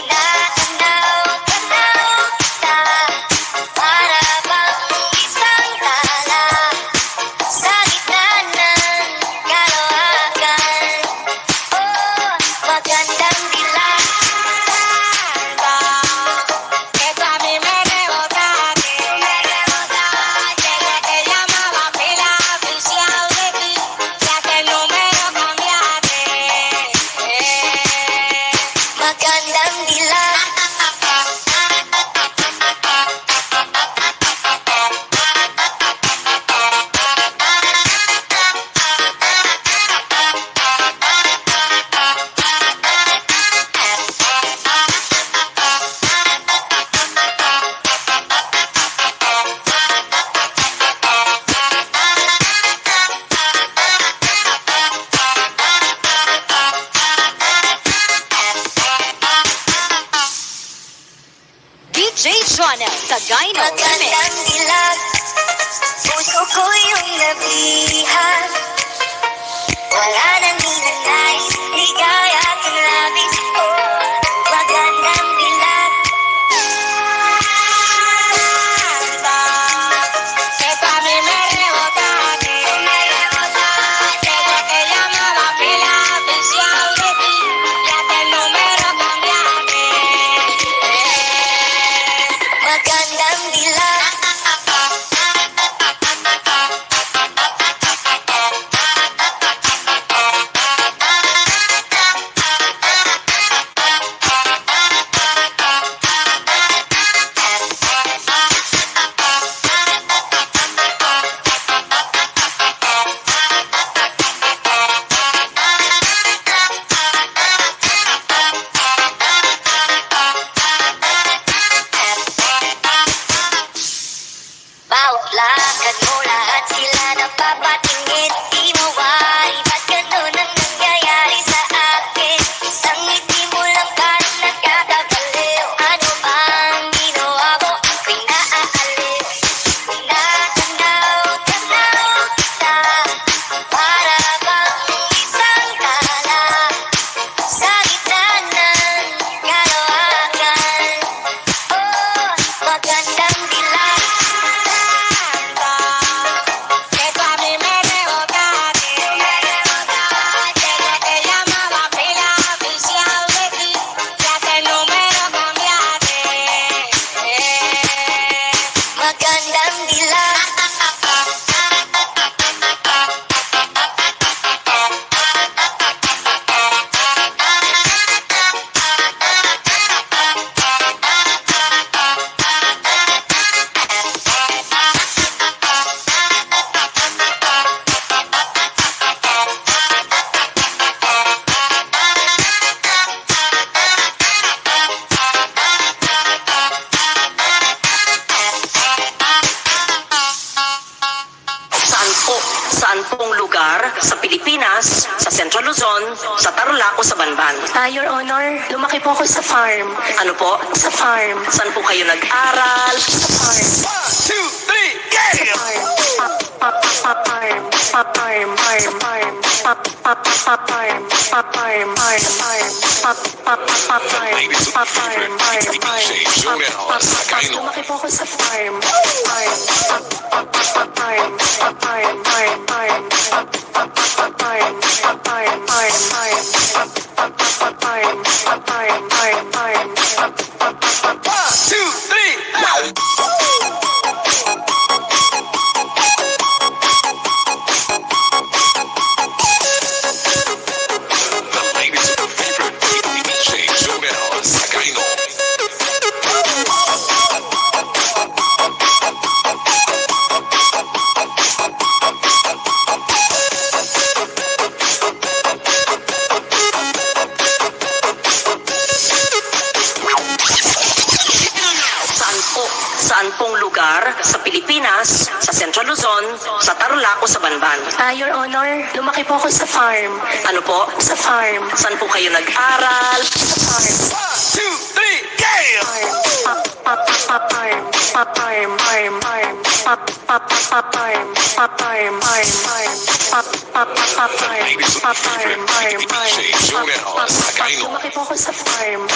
Natanaw kita, para bang isang tala sa gitna ng kalawakan. Oh, magandang dilag.
Esto a mí me rebota, te llamaba pila oficial de ti, ya que el número cambiaste.
Magandang dilag.
DJ Jonel sa Gyno Remix.
Magandang dilag. Puso ko yung nabihan. Wala nang hinanais, ligaya at labis ko. Magandang dilag.
Esto a mí me rebota, te llamaba pila oficial de ti, ya que el número cambiaste.
Magandang dilag. Bawat lakad mo lahat sila napapatingin. Di mawari, ba't ganun ang nangyayari sa akin? Isang ngiti mo lang parang nakakabaliw. Ano bang ginawa mo? Ako'y naaaliw. Natanaw kita, para bang isang tala sa gitna ng kalawakan. Oh, magandang dilag.
Esto a mí me rebota, te llamaba pila oficial de ti, ya que el número cambiaste.
Magandang dilag.
Saan pong lugar sa Pilipinas, sa Central Luzon, sa Tarlac o sa Banban?
Your Honor, lumaki po ako sa farm.
Ano po?
Sa farm.
Saan po kayo nag-aral?
Sa farm.
One, two, three, yeah!
Farm. Farm.
Ladies of the favorite, it's the DJ Showdown sa Kaino.
Lumaki po ako sa farm.
The ladies of the favorite, it's the DJ Showdown sa Kaino.
Saan pong lugar sa Pilipinas, sa Central Luzon, sa Tarlac o sa Banban?
Your Honor, lumaki po ako sa farm.
Ano po?
Sa farm.
Saan po kayo nag-aral?
Sa farm.
Ladies of the favorite, it's the DJ Showdown sa Kaino.
Lumaki po ako sa farm.
The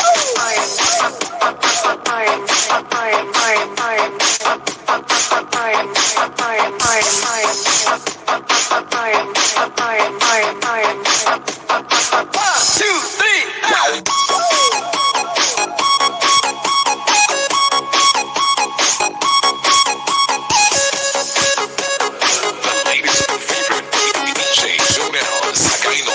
ladies of the favorite, it's the DJ Showdown sa Kaino.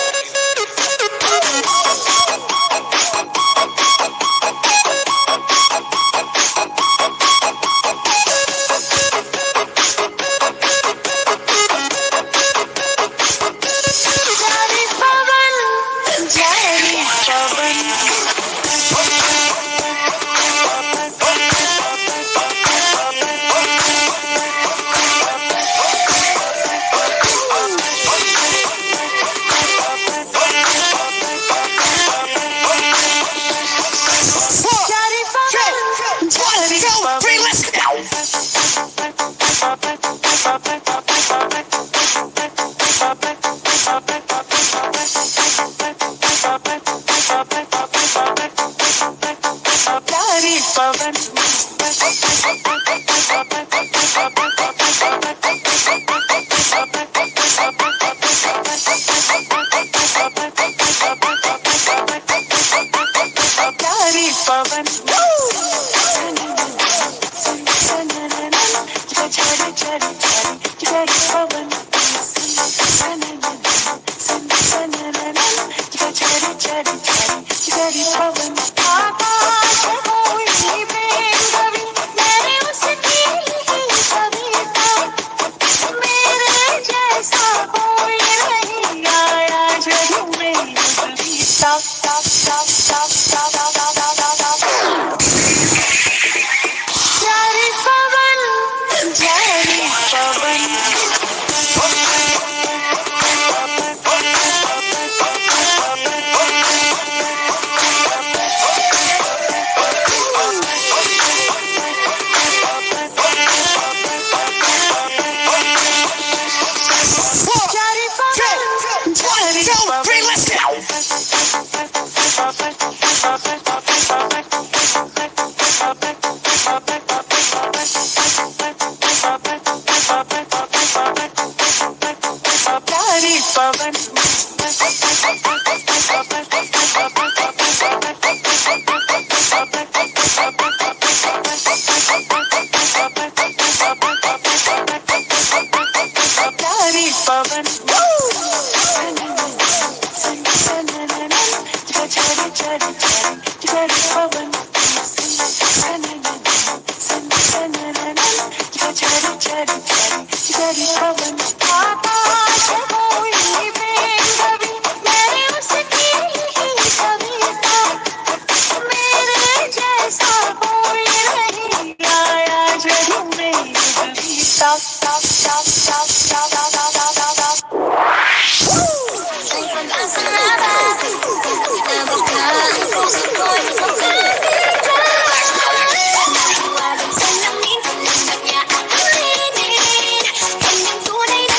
Tunay na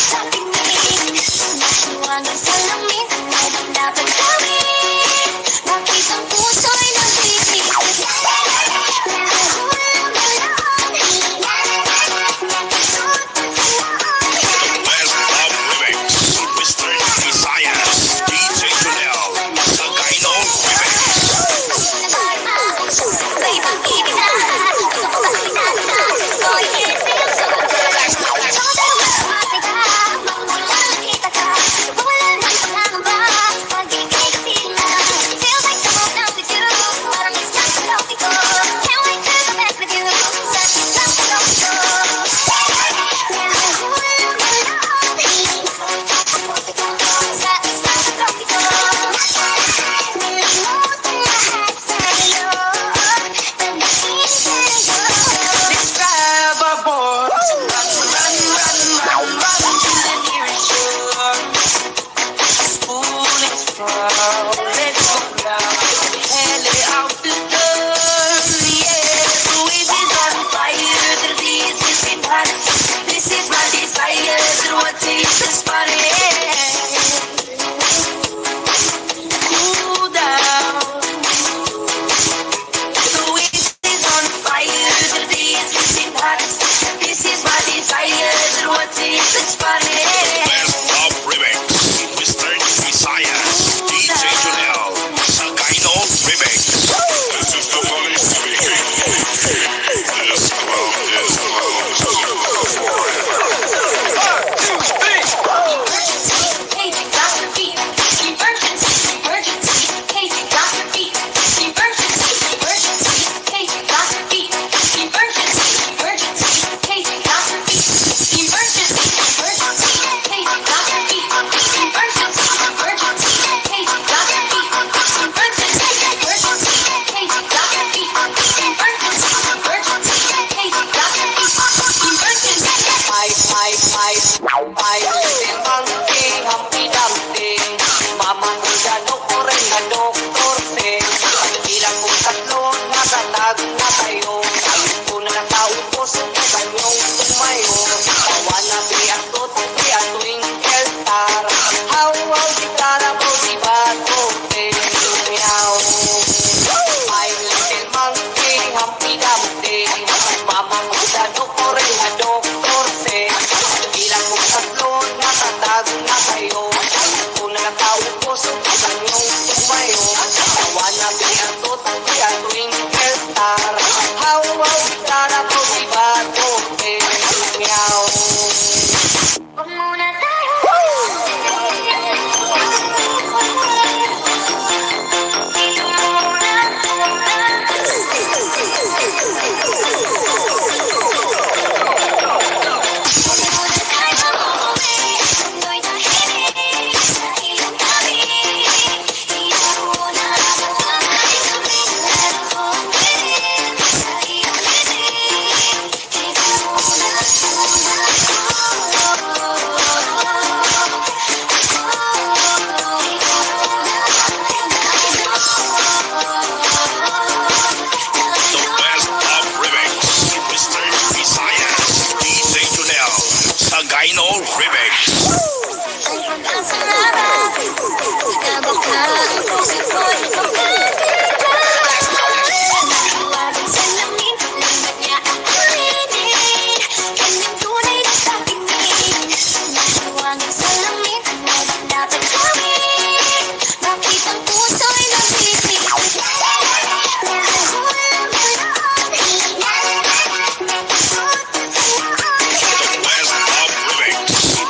Hanggang salamin na dapat gawin. Bakit ang puso'y nabibig?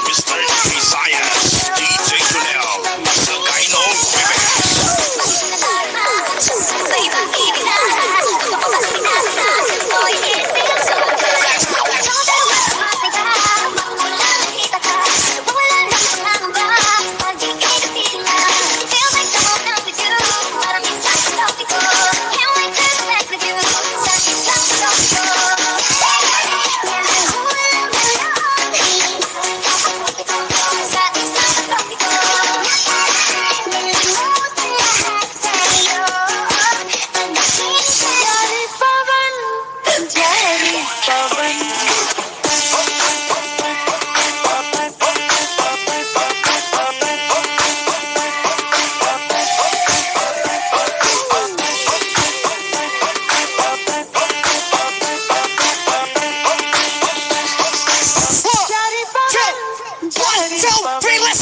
Mr. Visayas, DJ Jonel, sa Gaino Remix.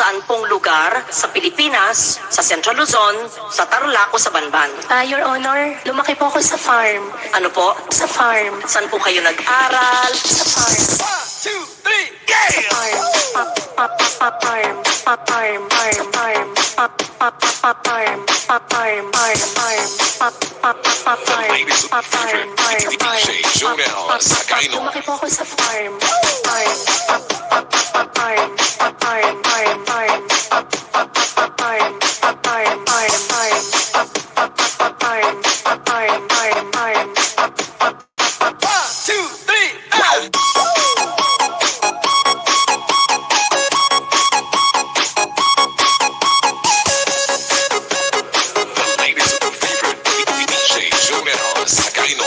Sampung lugar sa Pilipinas, sa Central Luzon, sa Tarlac o sa Banban.
Your Honor, lumaki po ako sa farm.
Ano po?
Sa farm.
Saan po kayo nag-aral?
Sa farm.
1, 2, 3, yeah!
Farm.
Ladies and favorite, DJ Jonel, sa Gaino.
Lumaki po ako sa farm.
Ladies and favorite, DJ Jonel, sa Gaino.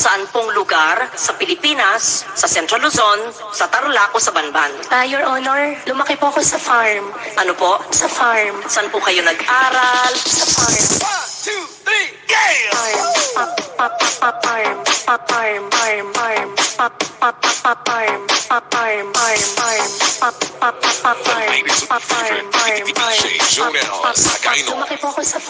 Saan pong lugar sa Pilipinas, sa Central Luzon, sa Tarlac o sa Banban?
Your Honor, lumaki po ako sa farm.
Ano po?
Sa farm.
Saan po kayo nag-aral?
Sa farm.
1, Ladies with favorite DJ Jonel Sagayno.
Lumaki po ako sa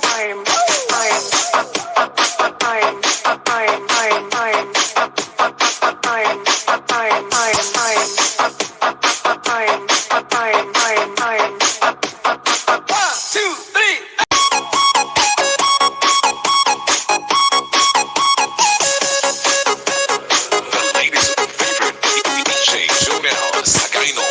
The ladies with favorite DJ Jonel Sagayno.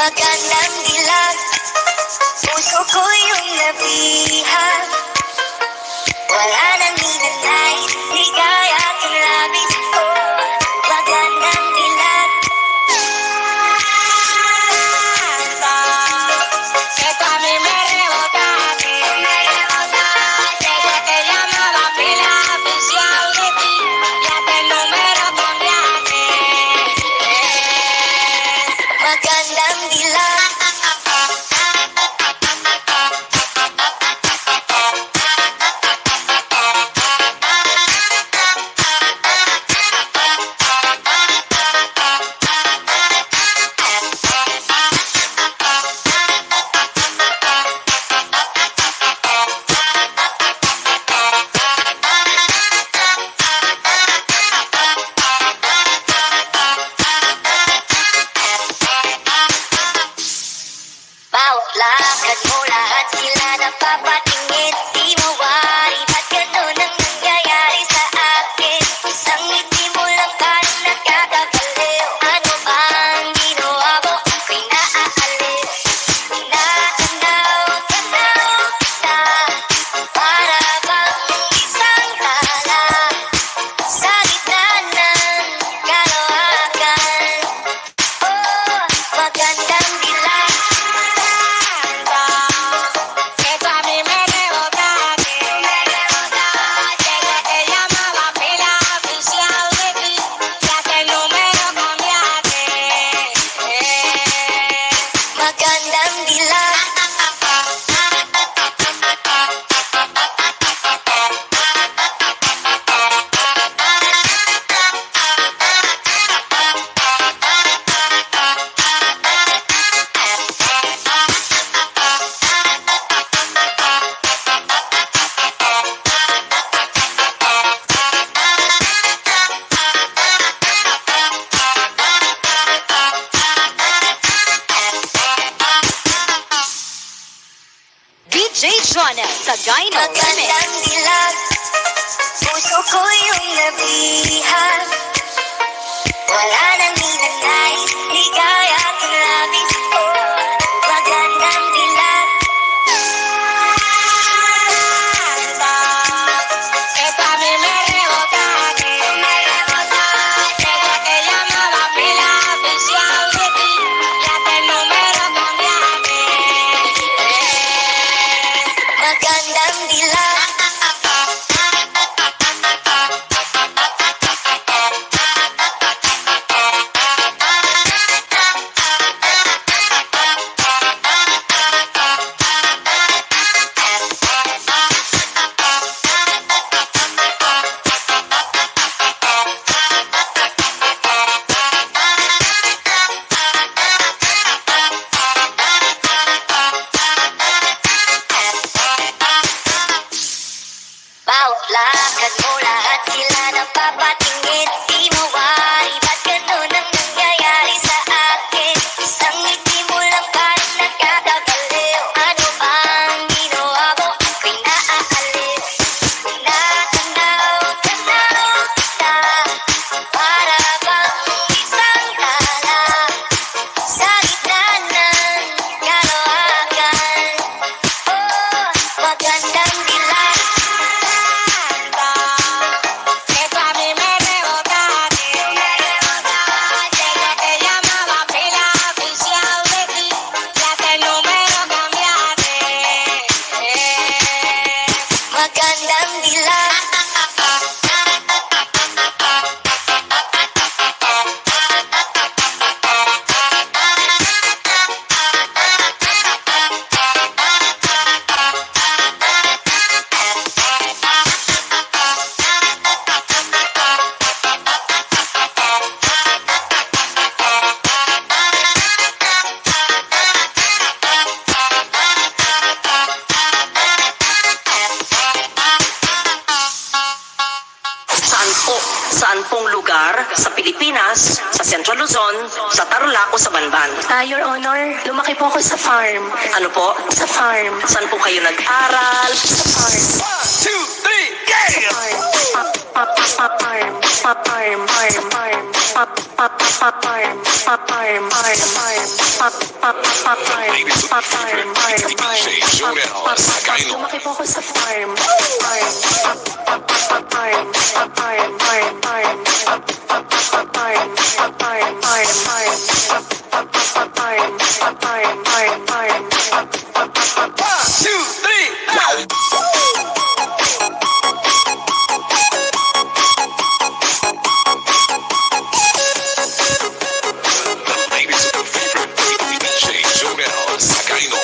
magandang dilag. Puso ko yung nabihan. Wala nang ninanay, ligaya at labis. Oh, magandang dilag.
Esto a mí me rebota, te llamaba pila oficial de ti, ya te número cambiaste.
Magandang dilag. Bawat lakad mo lahat sila napapatingin. Di mawari, ba't ganun ang nangyayari sa akin? Isang ngiti mo lang parang nakakabaliw. Ano bang ginawa mo? Ako'y naaaliw. Inaanaw kita, para bang isang tala sa gitna ng kalawakan. Oh, magandang dilag.
Esto a mí me rebota, te llamaba pila oficial de ti, ya te número cambiaste.
Magandang dilag.
DJ Jonel sa Gyno Remix.
Magandang dilag. Puso ko yung nabihan. Wala nang ninanay, ligaya at labis. Oh, magandang dilag.
Esto a mí me rebota, te llamaba pila oficial de ti, ya te número cambiaste.
Magandang dilag. Bawat lakad mo lahat sila napapatingin. Di mawari, ba't ganun ang nangyayari sa akin? Isang ngiti mo lang parang nakakabaliw. Ano bang ginawa mo? Ako'y naaaliw. Inaanaw kita, para bang isang tala sa gitna ng kalawakan. Oh, magandang dilag.
Esto a mí me rebota, te llamaba pila oficial de ti, ya te número cambiaste.
Magandang dilag.
Saan pong lugar sa Pilipinas, sa Central Luzon, sa Tarlac o sa Banban?
Your Honor, lumaki po ako sa farm.
Ano po?
Sa farm.
Saan po kayo nag-aral?
Sa farm.
One, two, three, yeah!
Farm. Farm.
DJ Jonel Sagayno.
Lumaki po ako sa farm.
Ladies with the favorite DJ Jonel Sagayno.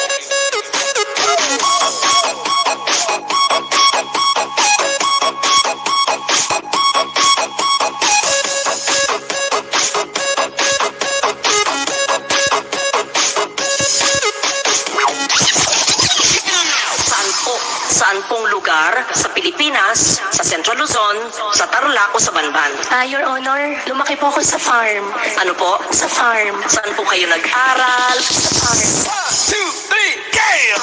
Saan pong lugar sa Pilipinas, sa Central Luzon, sa Tarlac o sa Banban?
Your Honor, lumaki po ako sa farm.
Ano po?
Sa farm.
Saan po kayo nag-aral?
Sa farm.
1, 2, 3, game!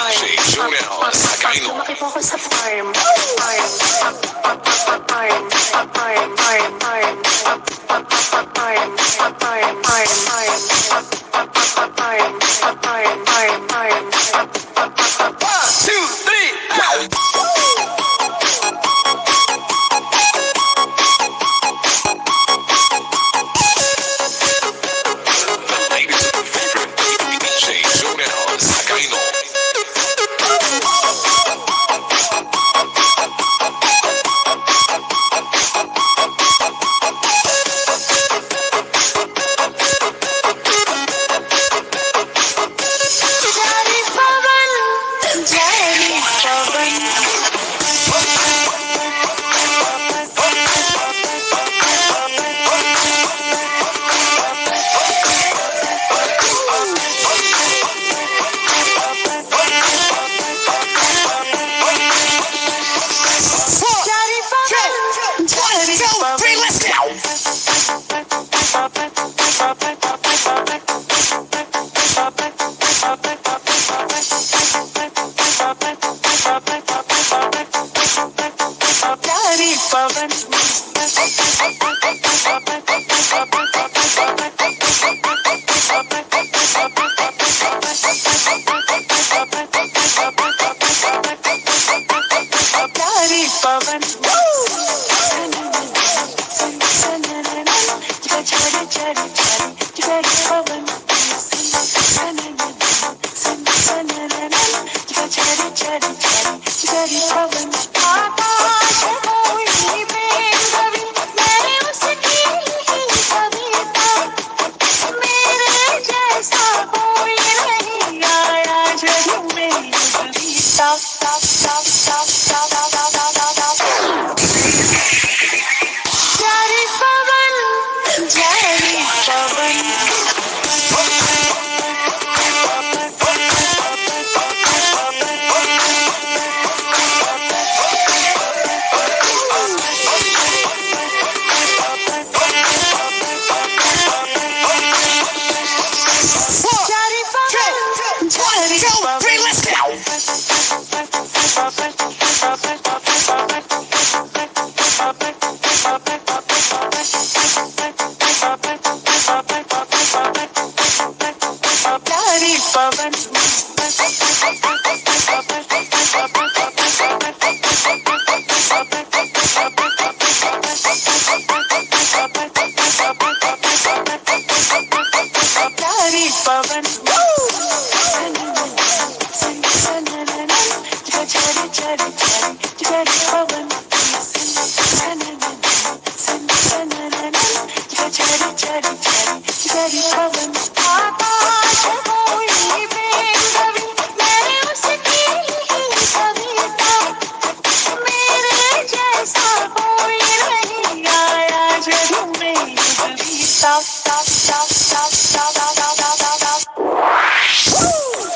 Ladies with the favorite DJ Jonel Sagayno.
Lumaki po ako sa farm.
Ladies with the favorite DJ Jonel Sagayno.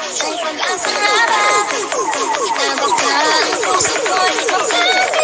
Ang pag-asa nga ba? Inabot ka ang puso ko, ikaw ka.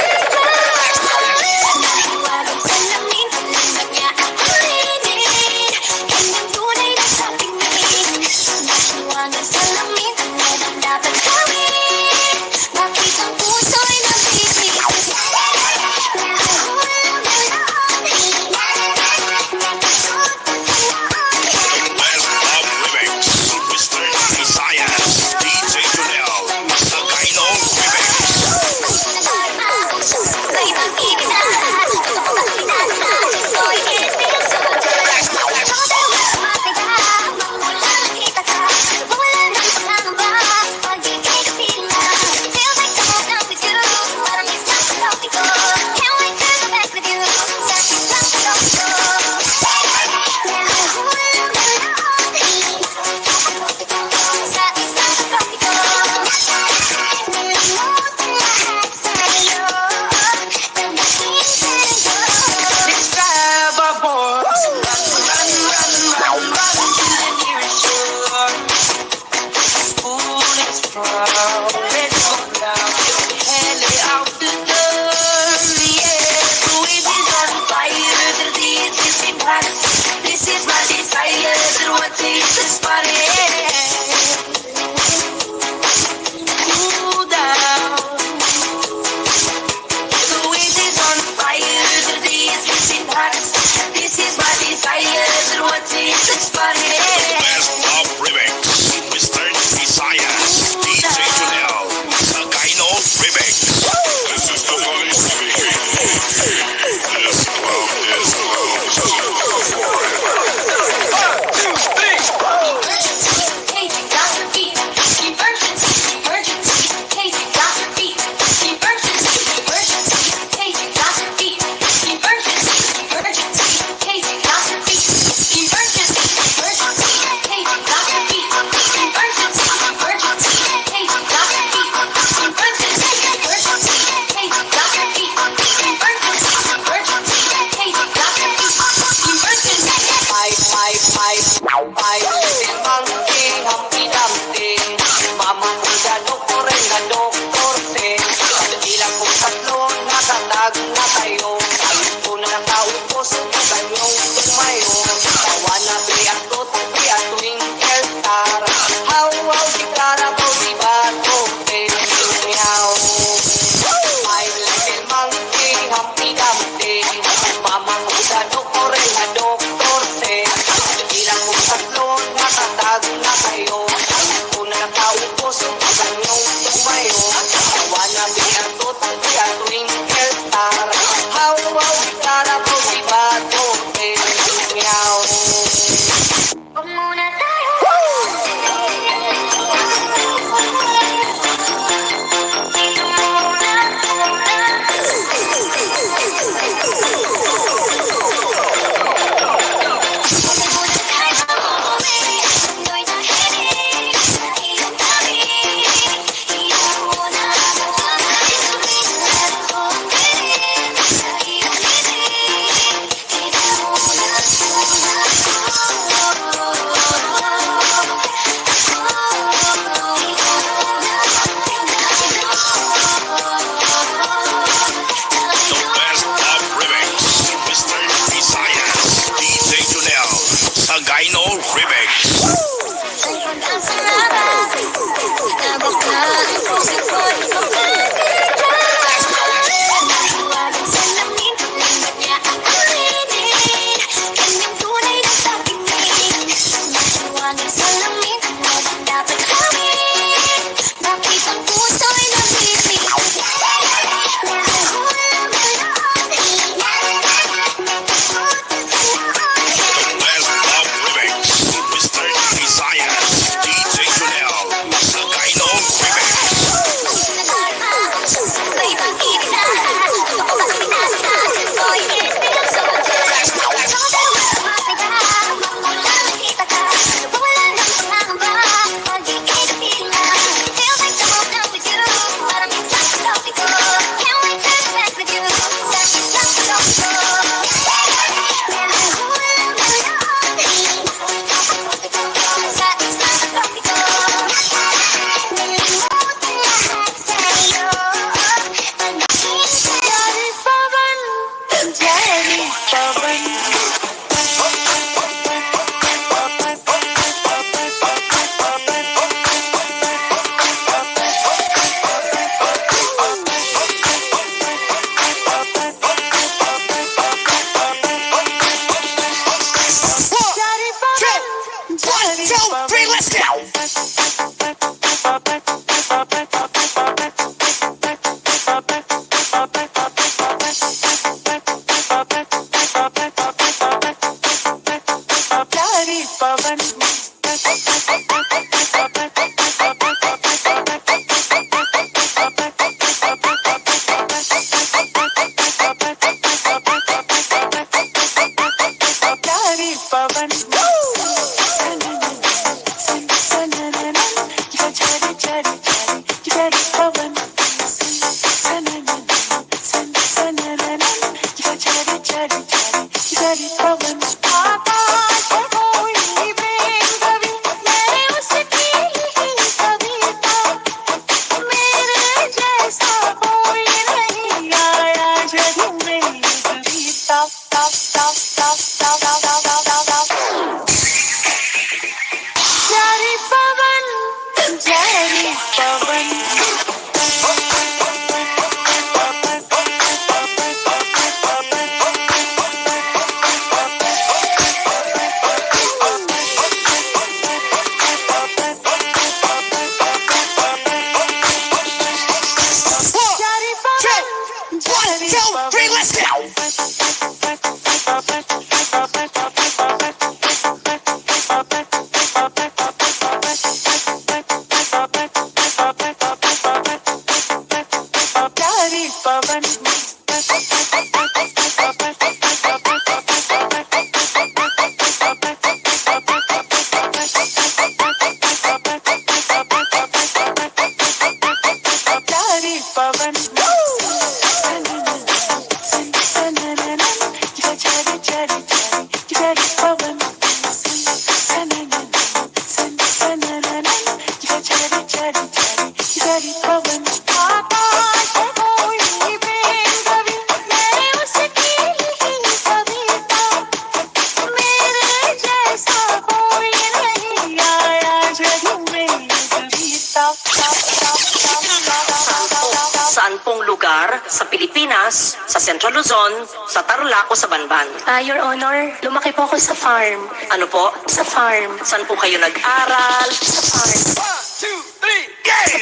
Saan pong lugar sa Pilipinas, sa Central Luzon, sa Tarlac o sa Banban?
Your Honor, lumaki po ako sa farm.
Ano po?
Sa farm.
Saan po kayo nag-aral?
Sa farm.
1, 2, 3, yeah!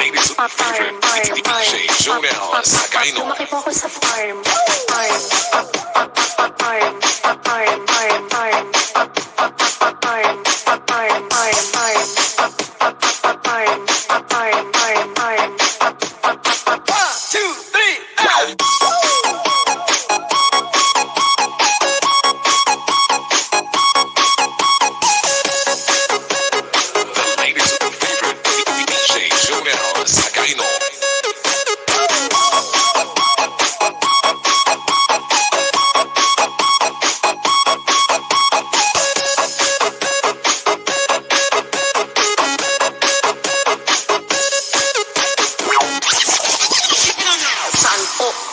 Ladies of the favorite DJ Jonel Sagayno.
Lumaki po ako sa farm.
Ladies of the favorite DJ Jonel Sagayno.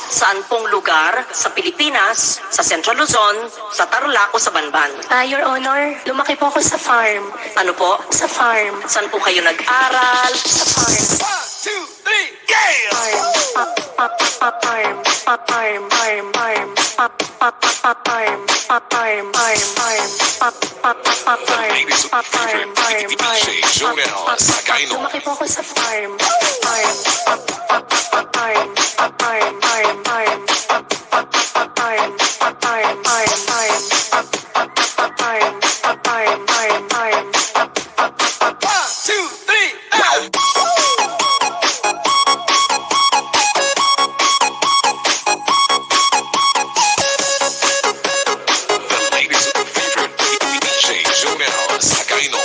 Saan pong lugar sa Pilipinas, sa Central Luzon, sa Tarlac o sa Banban?
Your Honor, lumaki po ako sa farm.
Ano po?
Sa farm.
Saan po kayo nag-aral?
Sa farm.
1, 2, 3, yeah! Ladies of the favorite DJ Jonel Sagayno.
Lumaki po ako sa farm.
Ladies of the favorite DJ Jonel Sagayno.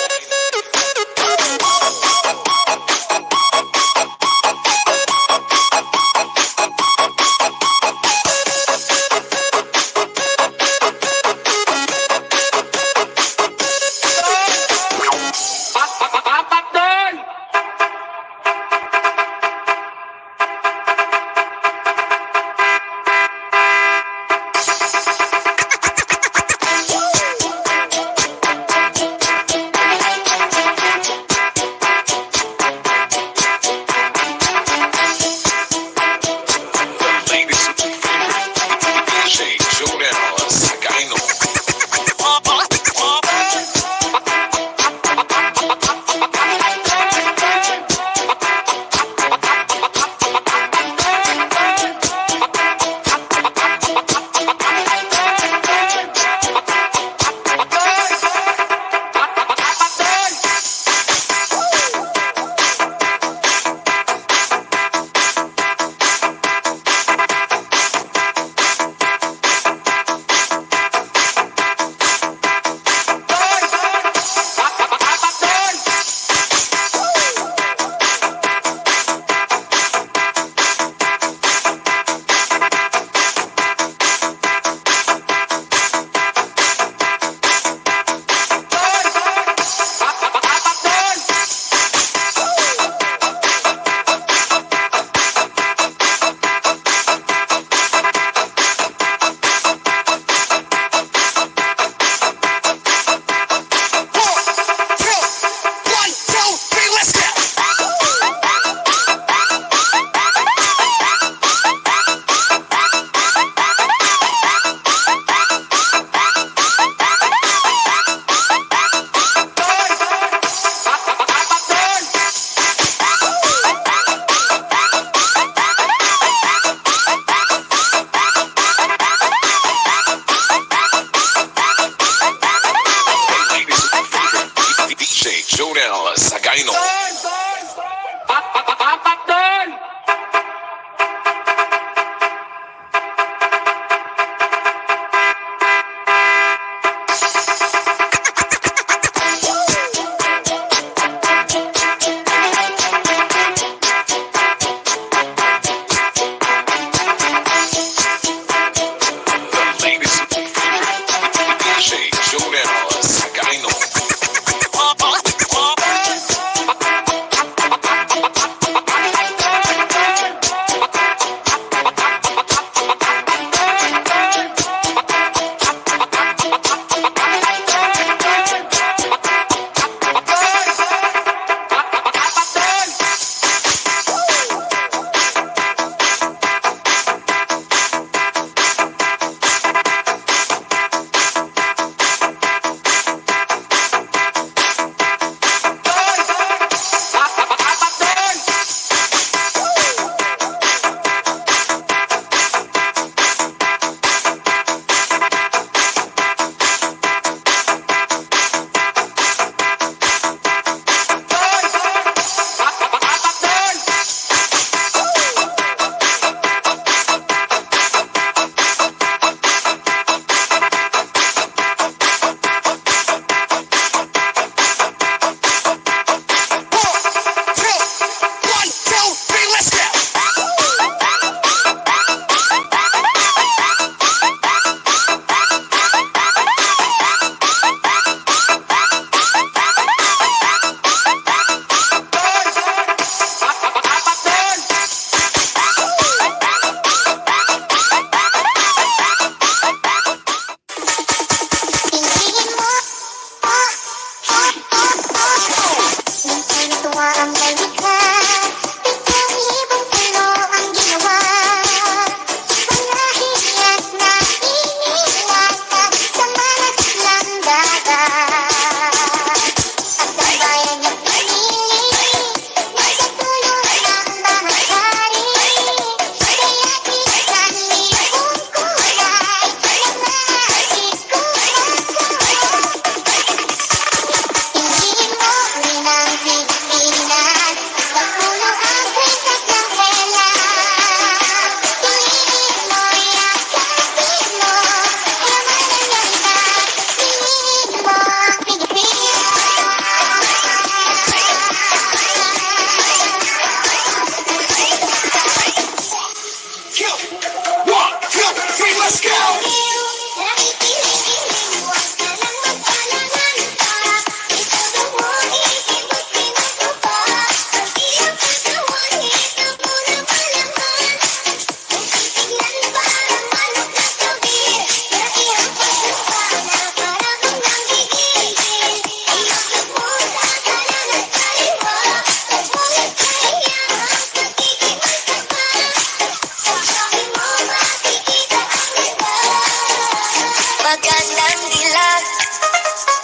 magandang dilag.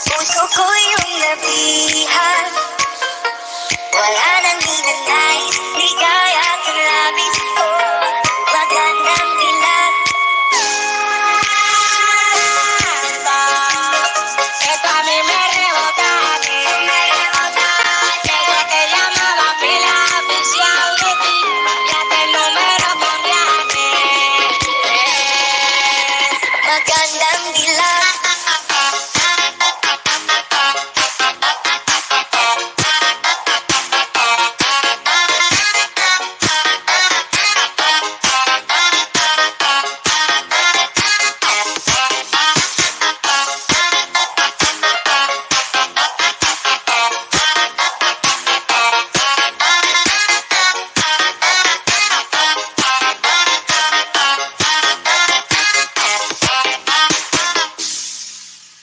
Puso ko yung nabihan. Wala nang hinanais, ligaya at labis ko. Magandang dilag.
Esto a mí me rebotaste. Desde que llamaba pila oficial de ti, ya que el número cambiaste.
Magandang dilag.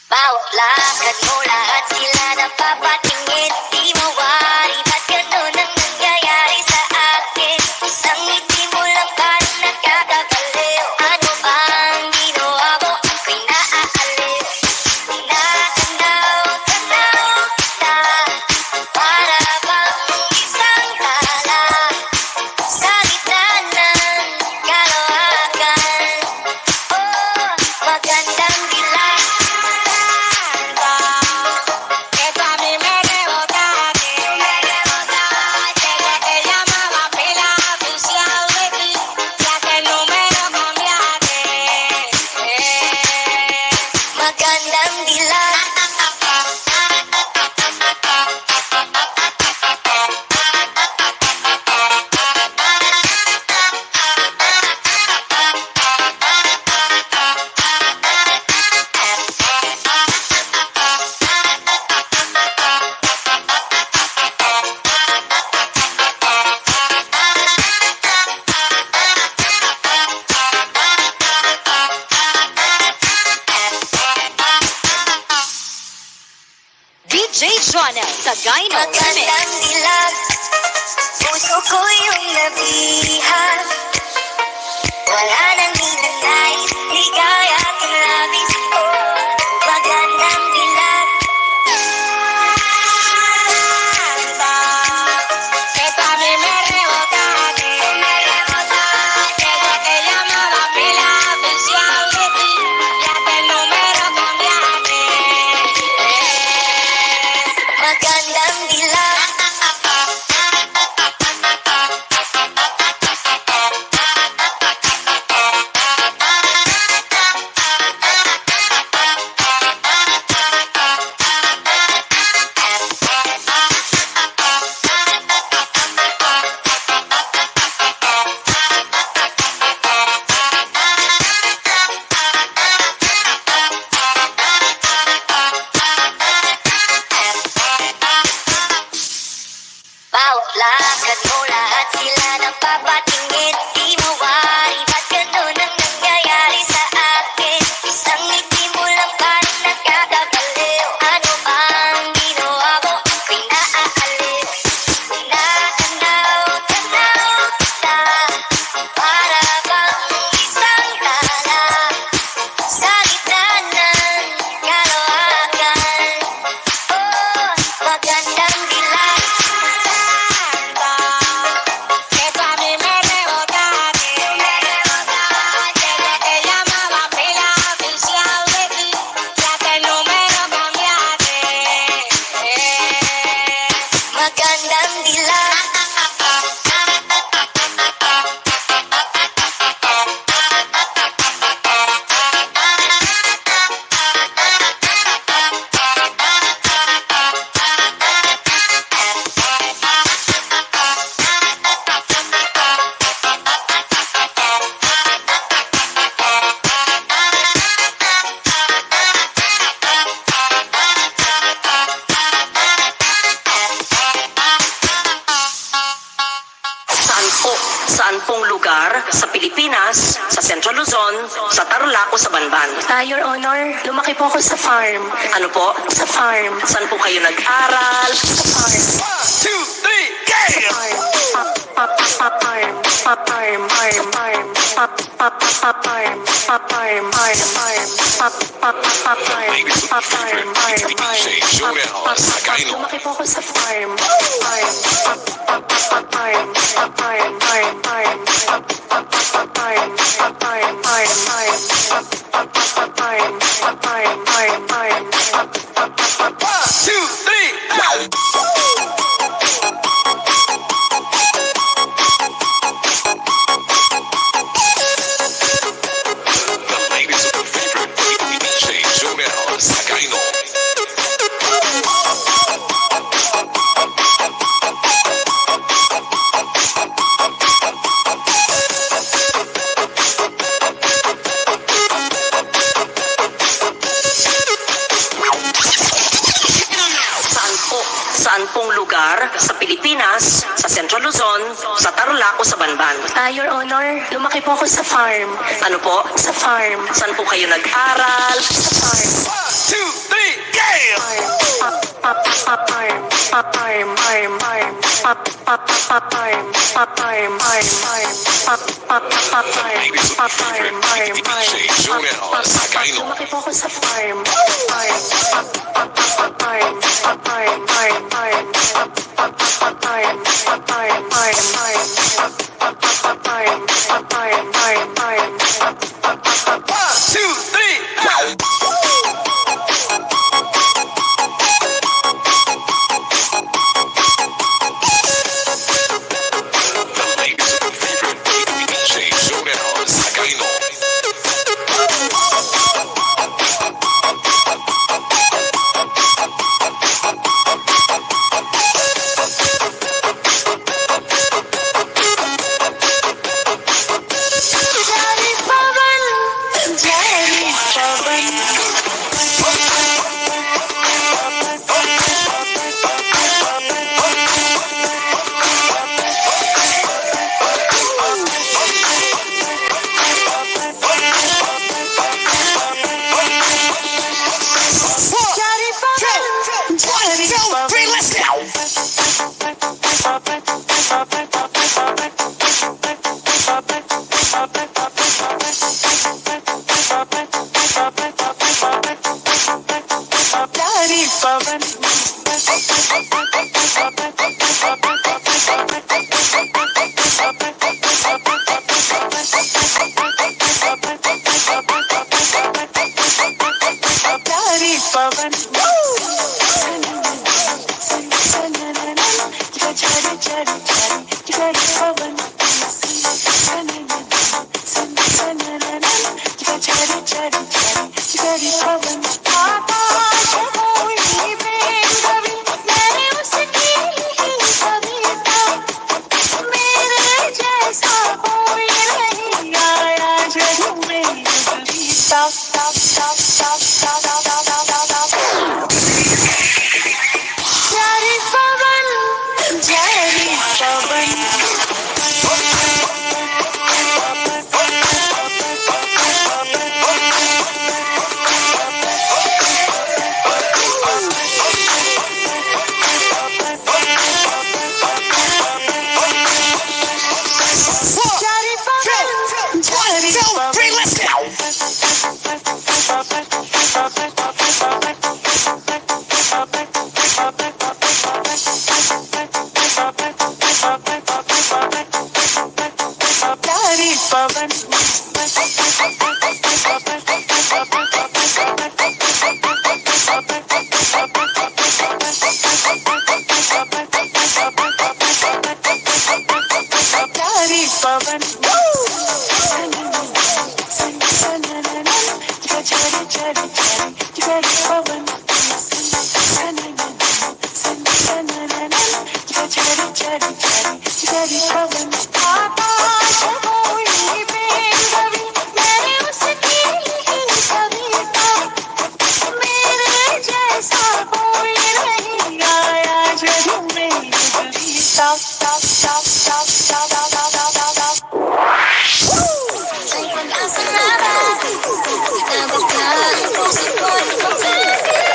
Bawat lakad mo lahat sila napapatingin. Di mawari, ba't ganun ang nangyayari sa akin? Isang ngiti mo lang parang nakakabaliw. Ano bang ginawa mo? Ako'y naaaliw. Tinatanaw, tanaw kita. Para bang isang tala sa gitna ng kalawakan. Oh, magandang dilag.
Esto a mí me rebotaste. Desde que llamaba pila oficial de ti, ya que el número cambiaste.
Magandang dilag.
DJ Jonel sa Gyno Remix.
Magandang dilag. Puso ko yung nabihan. Wala nang hinanais, ligaya at labis ko. Magandang dilag.
Esto a mí me rebotaste. Desde que llamaba pila oficial de ti, ya que el número cambiaste.
Magandang dilag. Bawat lakad mo lahat sila napapatingin. Di mawari, ba't ganun ang nangyayari sa akin? Isang ngiti mo lang parang nakakabaliw. Ano bang ginawa mo? Ako'y naaaliw. Tinatanaw, tanaw kita. Para bang isang tala sa gitna ng kalawakan. Oh, magandang dilag.
Esto a mí me rebotaste. Desde que llamaba pila oficial de ti, ya que el número cambiaste.
Magandang dilag.
Saan pong lugar sa Pilipinas, sa Central Luzon, sa Tarlac o sa Banban?
Your Honor, lumaki po ako sa farm.
Ano po?
Sa farm.
Saan po kayo nag-aral?
Sa farm.
One, two, three, yeah!
Farm.
DJ Jonel sa Gaino.
Lumaki po ako sa farm.
The ladies of the favorite DJ Jonel sa Gaino.
Saan pong lugar sa Pilipinas, sa Central Luzon, sa Tarlac o sa Banban?
Your Honor, lumaki po ako sa farm.
Ano po?
Sa farm.
Saan po kayo nag-aral?
Sa farm.
1, 2, 3, game! Ladies of the favorite DJ Jonel sa Gaino.
Lumaki po ako sa farm.
The ladies of the favorite DJ Jonel sa Gaino.
Ay, pag-asa na ba? Inabot ka ang puso ko, ikaw talaga.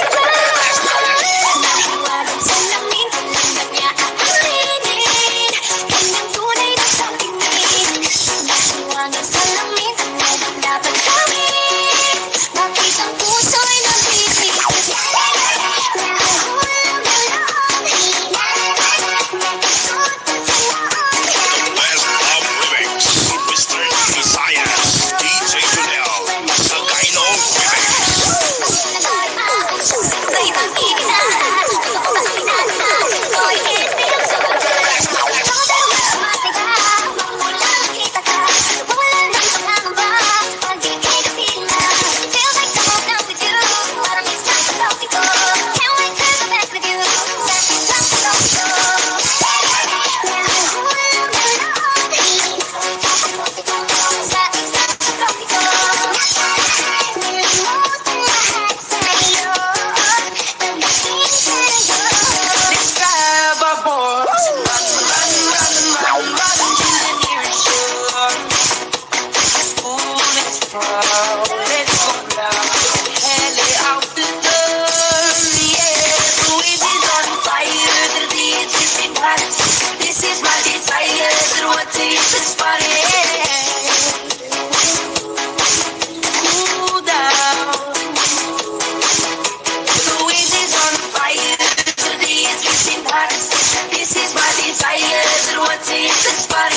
Visayas and what's in this party?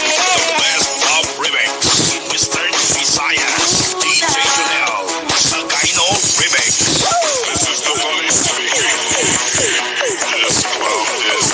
Best of Remix, Mr. Visayas, DJ Junel, Sagayno Remix. This is the voice speaking. This club is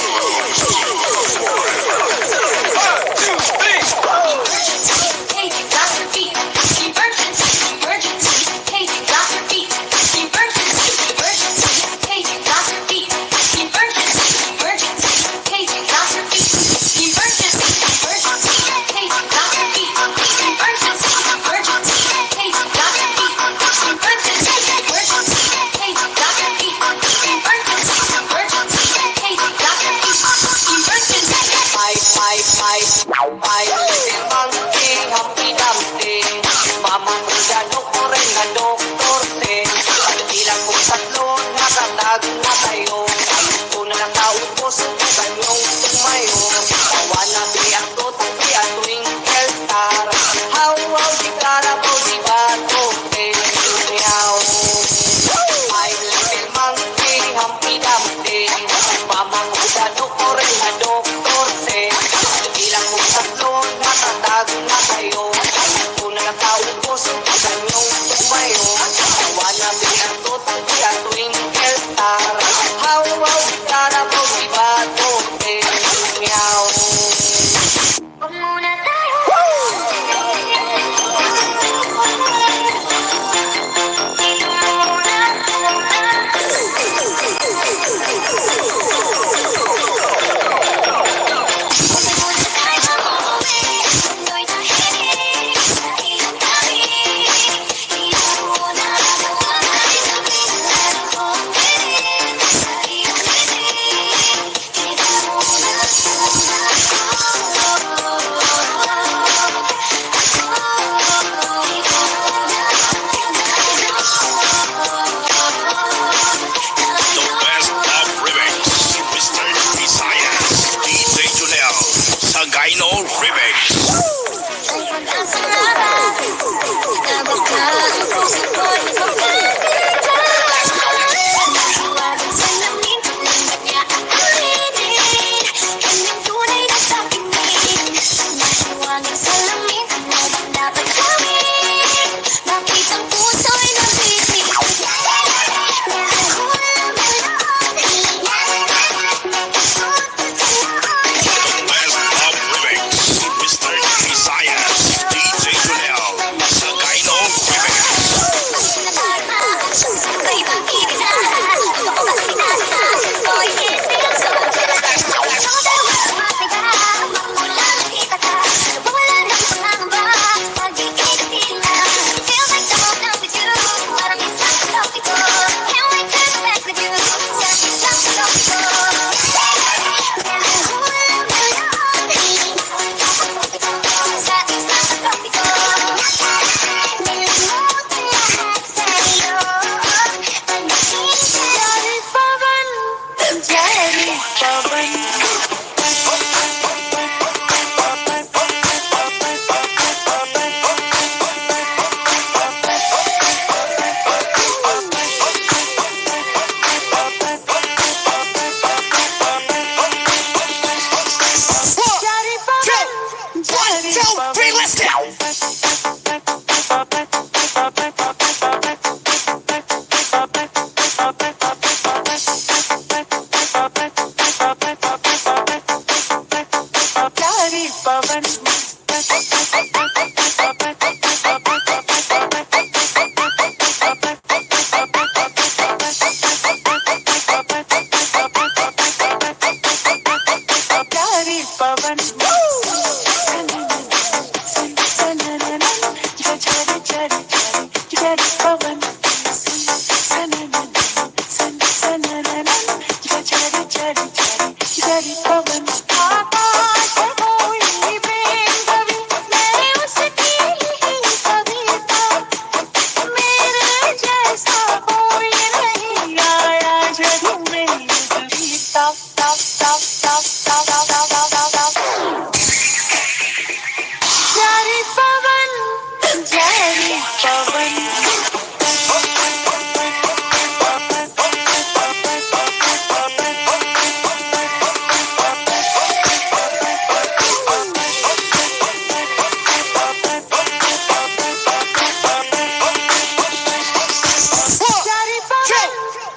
Sagayno Remix.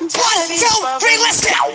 2, 3, let's go!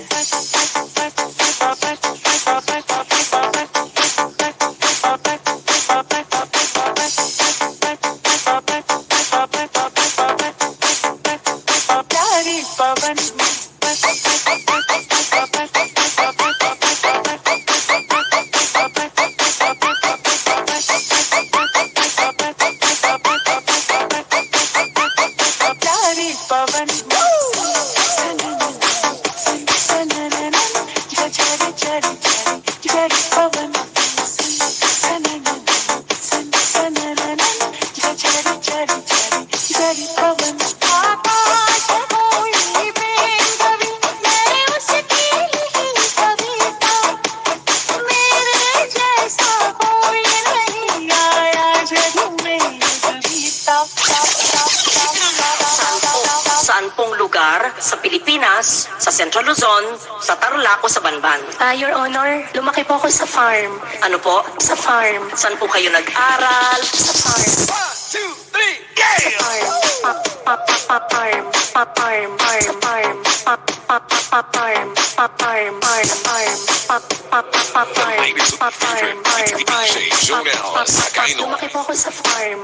Saan pong lugar sa Pilipinas, sa Central Luzon, sa Tarlac o sa Banban?
Your Honor, lumaki po ako sa farm.
Ano po?
Sa farm.
Saan po kayo nag-aral?
Sa farm.
1, 2, 3, game! Ladies with favorite DJ Jonel Sakaino.
Lumaki po ako sa farm.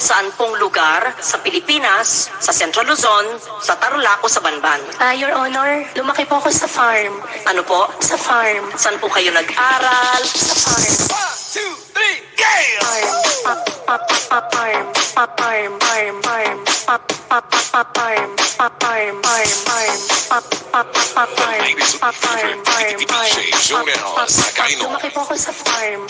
Saan pong lugar sa Pilipinas, sa Central Luzon, sa Tarlac o sa Banban?
Your Honor, lumaki po ako sa farm.
Ano po?
Sa farm.
Saan po kayo nag-aral?
Sa farm.
1, 2, 3, game! Ladies with favorite DJ Jonel Sakaino.
Lumaki po ako sa farm.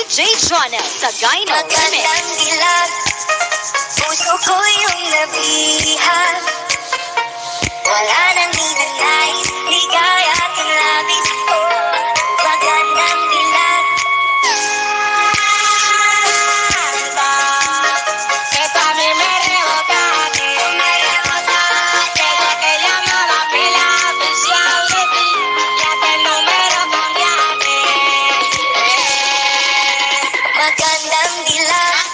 DJ Jonel sa Gyno Remix.
Magandang dilag, puso ko yung nabihan. Wala nang ninanais, ligaya at yung labis ko. Magandang dilag.
Esto a mí me rebota, desde que llamaba pila oficial de ti, ya que el número cambiaste.
Magandang dilag.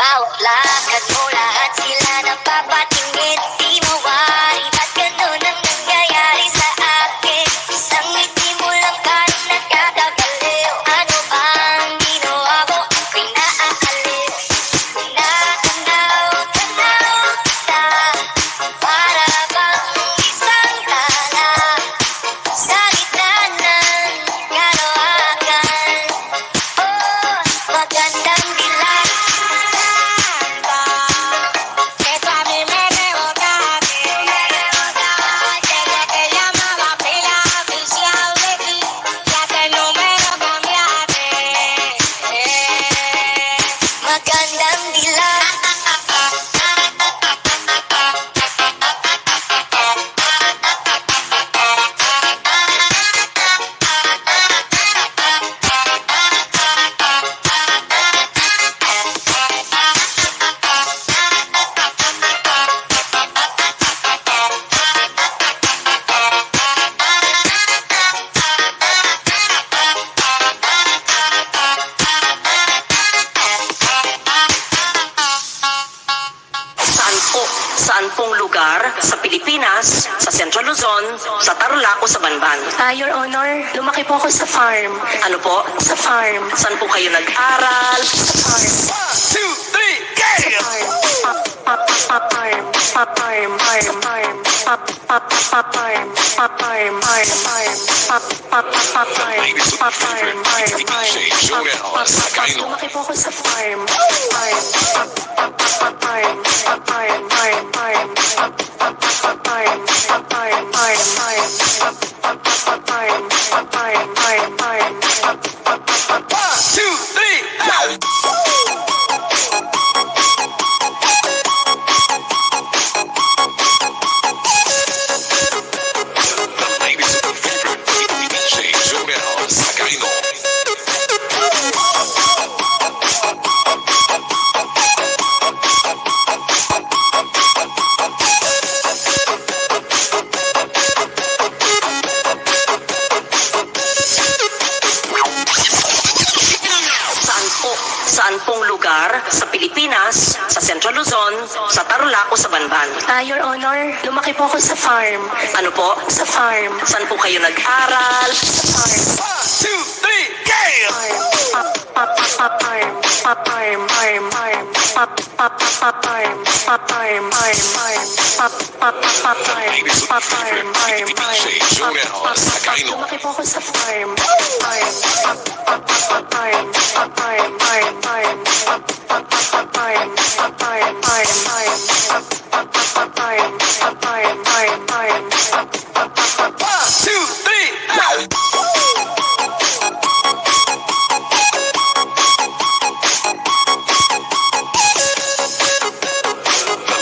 Bawat lakad mo lahat sila napapatingin. Di mawari, ba't ganun ang nangyayari sa akin? Isang ngiti mo lang parang nagkakagaliw. Ano bang ginawa ko? Ako'y naaaliw. Tanaw kita, para bang isang tala sa gitna ng kalawakan. Oh, magandang dilag.
Esto a mí me rebota, desde que llamaba pila oficial de ti, ya que el número cambiaste.
Magandang dilag.
Saan pong lugar sa Pilipinas, sa Central Luzon, sa Tarlac o sa Banban?
Your Honor, lumaki po ako sa farm.
Ano po?
Sa farm.
Saan po kayo nag-aral?
Sa farm.
2, 3, game! Ladies with favorite DJ Jonel sa Gyno.
Lumaki po ako sa farm.
Ladies with favorite DJ Jonel sa Gyno.
Saan pong lugar sa Pilipinas, sa Central Luzon, sa Tarlac o sa Banban?
Your Honor, lumaki po ako sa farm.
Ano po?
Sa farm.
Saan po kayo nag-aral?
Sa farm.
2, 3, game! Ladies with favorite DJ Jonel sa Gyno.
Lumaki po ako sa farm.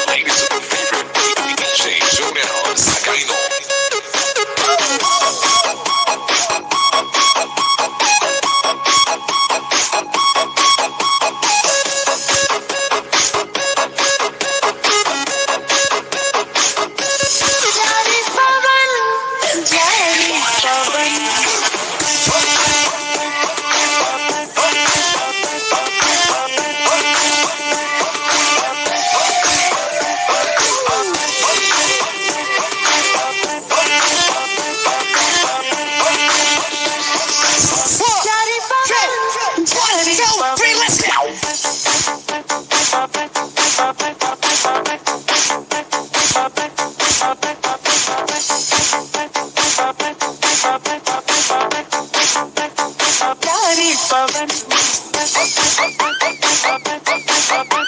Ladies with favorite DJ Jonel sa Gyno.
Baba